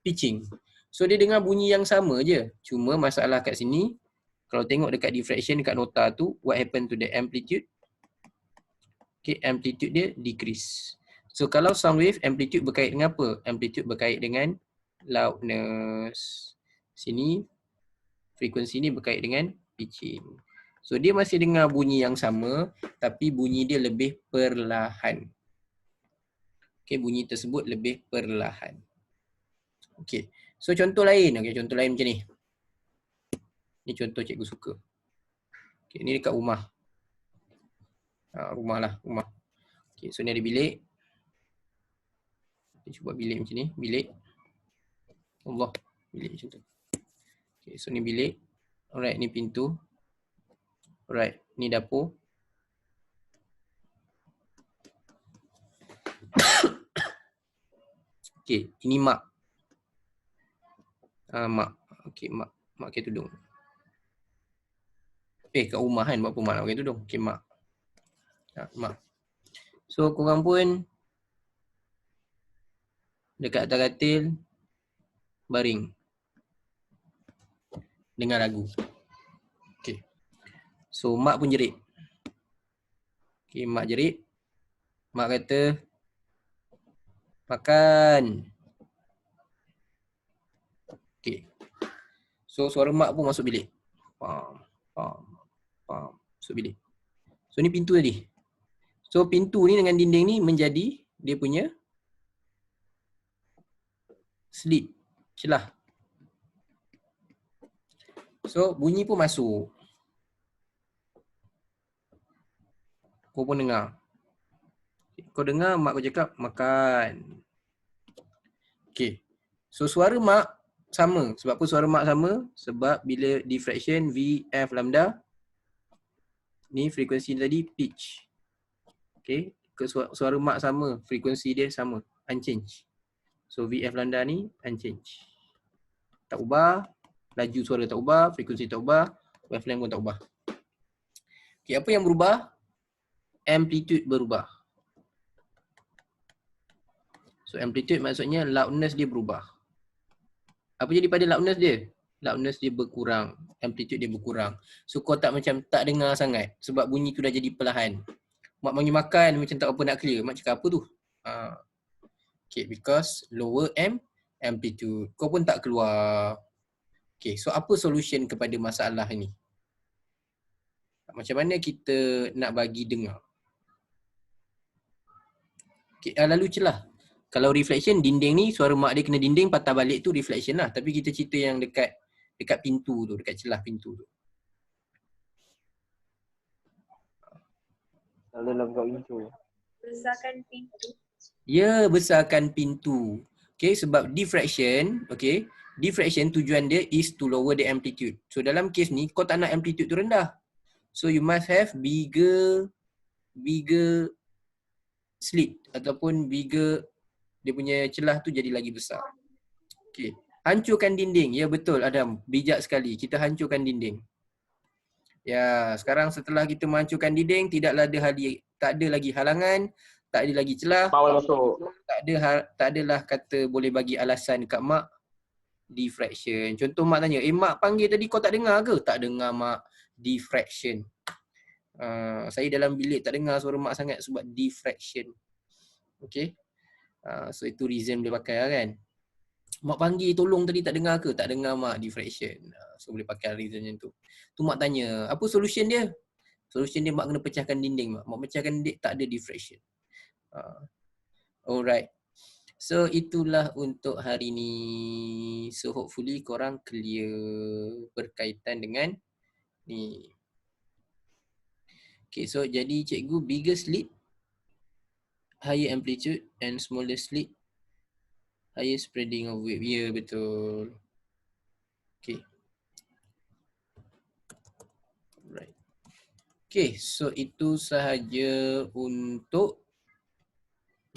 Speaker 1: Pitching. So dia dengar bunyi yang sama je. Cuma masalah kat sini, kalau tengok dekat diffraction dekat nota tu, what happen to the amplitude? Okay, amplitude dia decrease. So kalau sound wave, amplitude berkait dengan apa? Amplitude berkait dengan loudness. Sini, frekuensi ni berkait dengan pitching. So dia masih dengar bunyi yang sama, tapi bunyi dia lebih perlahan. Okay, bunyi tersebut lebih perlahan. Okay, so contoh lain. Okay, contoh lain macam ni. Ni contoh cikgu suka. Okay, ni dekat rumah. Rumah lah, rumah. Okay, so ni ada bilik. Kita cuba bilik macam ni, bilik. Allah, bilik macam tu. Okay, so ni bilik. Alright, ni pintu. Alright, ni dapur. Okay, ini mak. Mak. Okay, mak. Mak pakai tudung. Kat rumah kan, buat apa mak nak pakai tudung? Okay, mak. Mak. So, korang pun dekat atas katil, baring. Dengar lagu. Okay. So, mak pun jerit. Okay, mak jerit. Mak kata, makan. Okay. So, suara mak pun masuk bilik. Pam, pam, pam. Masuk bilik. So, ni pintu tadi. So, pintu ni dengan dinding ni menjadi dia punya slit, celah. So, bunyi pun masuk. Kau pun dengar. Kau dengar mak kau cakap, makan. Okay. So, suara mak sama. Sebab apa suara mak sama? Sebab bila diffraction VF lambda, ni frekuensi tadi pitch. Okay. Suara mak sama. Frekuensi dia sama. Unchanged. So, VF lambda ni unchanged. Tak ubah. Laju suara tak ubah. Frekuensi tak ubah. Wavelength pun tak ubah. Okay. Apa yang berubah? Amplitude berubah. So, amplitude maksudnya loudness dia berubah. Apa jadi pada loudness dia? Loudness dia berkurang. Amplitude dia berkurang. So, kau tak macam tak dengar sangat. Sebab bunyi tu dah jadi perlahan. Mak panggil makan macam tak apa nak clear. Mak cakap apa tu? Okay, because lower amplitude. Kau pun tak keluar. Okay, so apa solution kepada masalah ni? Macam mana kita nak bagi dengar? Okay, lalu celah. Kalau reflection, dinding ni suara mak dia kena dinding, patah balik tu reflection lah. Tapi kita cerita yang dekat pintu tu, dekat celah pintu tu.
Speaker 4: Kalau dalam kat pintu.
Speaker 2: Besarkan pintu.
Speaker 1: Ya, besarkan pintu. Okay, sebab diffraction, okay, diffraction tujuan dia is to lower the amplitude. So dalam kes ni, kau tak nak amplitude tu rendah. So you must have bigger slit ataupun bigger, dia punya celah tu jadi lagi besar. Okay. Hancurkan dinding. Ya betul Adam, bijak sekali. Kita hancurkan dinding. Ya, sekarang setelah kita menghancurkan dinding, tak ada lagi halangan, tak ada lagi celah.
Speaker 4: Power masuk.
Speaker 1: Tak adalah kata boleh bagi alasan kat mak diffraction. Contoh mak tanya, mak panggil tadi kau tak dengar ke? Tak dengar mak, diffraction. Saya dalam bilik tak dengar suara mak sangat sebab diffraction. Okay. So itu reason boleh pakai lah kan. Mak panggil tolong tadi tak dengar ke? Tak dengar mak, diffraction. So boleh pakai reason macam tu. Tu mak tanya, apa solution dia? Solution dia mak kena pecahkan dinding mak. Mak pecahkan dinding tak ada diffraction. Alright. So itulah untuk hari ni. So hopefully korang clear berkaitan dengan ni. Okay, so jadi cikgu bigger slit, higher amplitude and smaller slit, higher spreading of wave. Ya, betul. Okay. Right. Okay, so itu sahaja untuk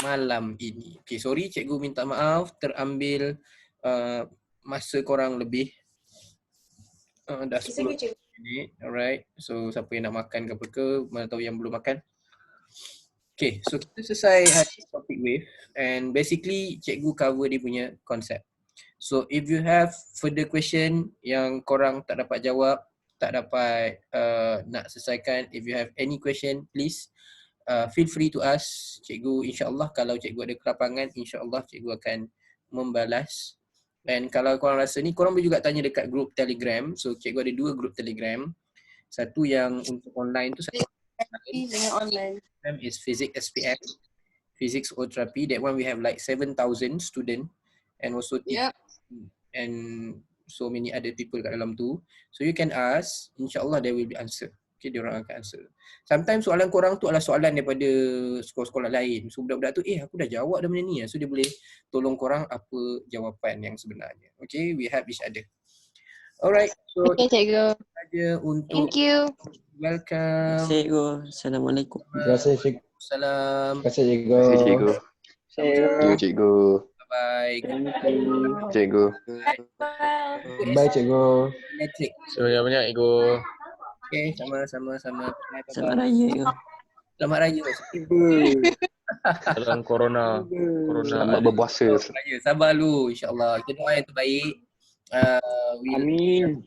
Speaker 1: malam ini. Okay, sorry cikgu minta maaf terambil masa korang lebih. Dah 10 minit. Alright. So siapa yang nak makan ke apa ke, mana tahu yang belum makan. Okay, so kita selesai hari topic wave and basically cikgu cover dia punya konsep. So if you have further question yang korang tak dapat jawab, tak dapat nak selesaikan, if you have any question please feel free to ask cikgu. InsyaAllah kalau cikgu ada kelapangan, insyaAllah cikgu akan membalas. Dan kalau korang rasa ni, korang boleh juga tanya dekat group Telegram. So cikgu ada 2 group Telegram. Satu yang untuk online tu, satu
Speaker 2: Dengan online.
Speaker 1: is Physics SPM, Physics Ultra P. That one we have like 7,000 student and also and so many other people kat dalam tu. So you can ask, insyaAllah there will be answer. Okay, dia orang akan answer. Sometimes soalan korang tu adalah soalan daripada sekolah-sekolah lain. So budak-budak tu, aku dah jawab dah benda ni. So dia boleh tolong korang apa jawapan yang sebenarnya. Okay, we help each other. Alright, so
Speaker 6: Okay, cikgu.
Speaker 1: saja untuk
Speaker 6: Thank you.
Speaker 1: welcome.
Speaker 7: Cikgu, Assalamualaikum.
Speaker 4: Terima kasih cikgu.
Speaker 1: Salam.
Speaker 4: Terima kasih cikgu.
Speaker 5: Terima kasih cikgu.
Speaker 4: Sama-sama.
Speaker 5: Cikgu.
Speaker 1: Bye.
Speaker 5: Cikgu.
Speaker 4: Bye cikgu.
Speaker 1: Electric.
Speaker 5: Terima banyak cikgu.
Speaker 1: Okay, sama-sama.
Speaker 7: Selamat raya, cikgu.
Speaker 1: Selamat raya.
Speaker 5: Dalam corona. Selamat berpuasa.
Speaker 1: Selamat raya. Sabar lu, insyaAllah. Kita doa yang terbaik.
Speaker 4: Amin.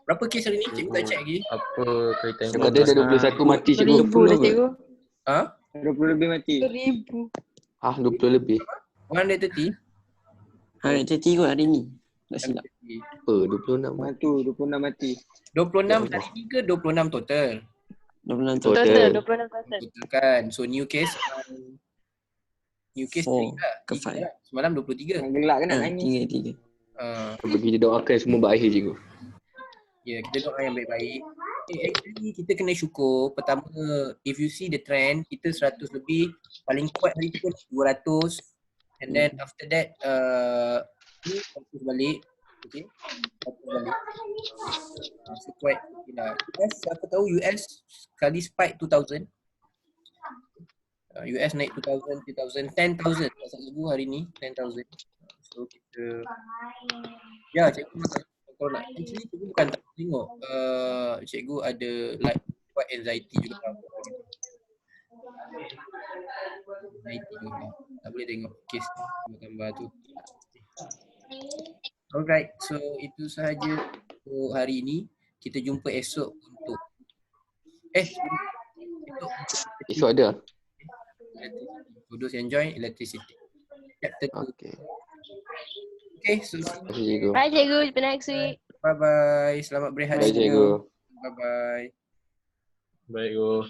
Speaker 1: Berapa kes hari ni? Cikgu tak check lagi.
Speaker 5: Apa kaitan
Speaker 7: Cikgu ada 21 mati, cikgu.
Speaker 6: 20 dah, cikgu.
Speaker 1: Ha?
Speaker 3: 20 lebih mati.
Speaker 6: 1000.
Speaker 7: 20 lebih.
Speaker 1: 130?
Speaker 7: Hari cikgu hari ni. Tak silap. Apa? 26 mati.
Speaker 3: Tu 26 mati.
Speaker 1: 26 hari ni ke 26 total?
Speaker 7: 26
Speaker 6: Total,
Speaker 7: total.
Speaker 6: 26 total.
Speaker 1: Betul kan? So new case
Speaker 7: 4
Speaker 1: 3 lah.
Speaker 7: ke
Speaker 1: 3
Speaker 7: 5.
Speaker 1: lah. Semalam 23.
Speaker 3: Yang gelak kan nak nangis.
Speaker 7: 3.
Speaker 5: Kita doakan semua berakhir cikgu.
Speaker 1: Ya, kita doa yang baik-baik. Actually kita kena syukur. Pertama, if you see the trend, kita 100 lebih. Paling kuat hari tu pun 200. And then after that, ni fokus balik. Okay, fokus balik. So quite okay lah. US, siapa tahu US sekali spike 2,000. US naik 2,000, 3,000, 10,000. Pasal cikgu hari ni, 10,000. So kita, ya cikgu kalau nak, actually cikgu bukan tak tengok. Cikgu ada like quite anxiety juga. Anxiety juga. Tak boleh tengok kes gambar tu. Alright, so itu sahaja untuk hari ini. Kita jumpa esok untuk
Speaker 5: Esok ada?
Speaker 1: For those yang join electricity. Chapter 2.
Speaker 5: Okey.
Speaker 1: Okay, so
Speaker 5: Terima kasih cikgu.
Speaker 6: Bye, cikgu. Jumpa next week.
Speaker 1: bye bye. Selamat berehat.
Speaker 5: Bye cikgu.
Speaker 1: Bye bye.
Speaker 5: Baik cikgu.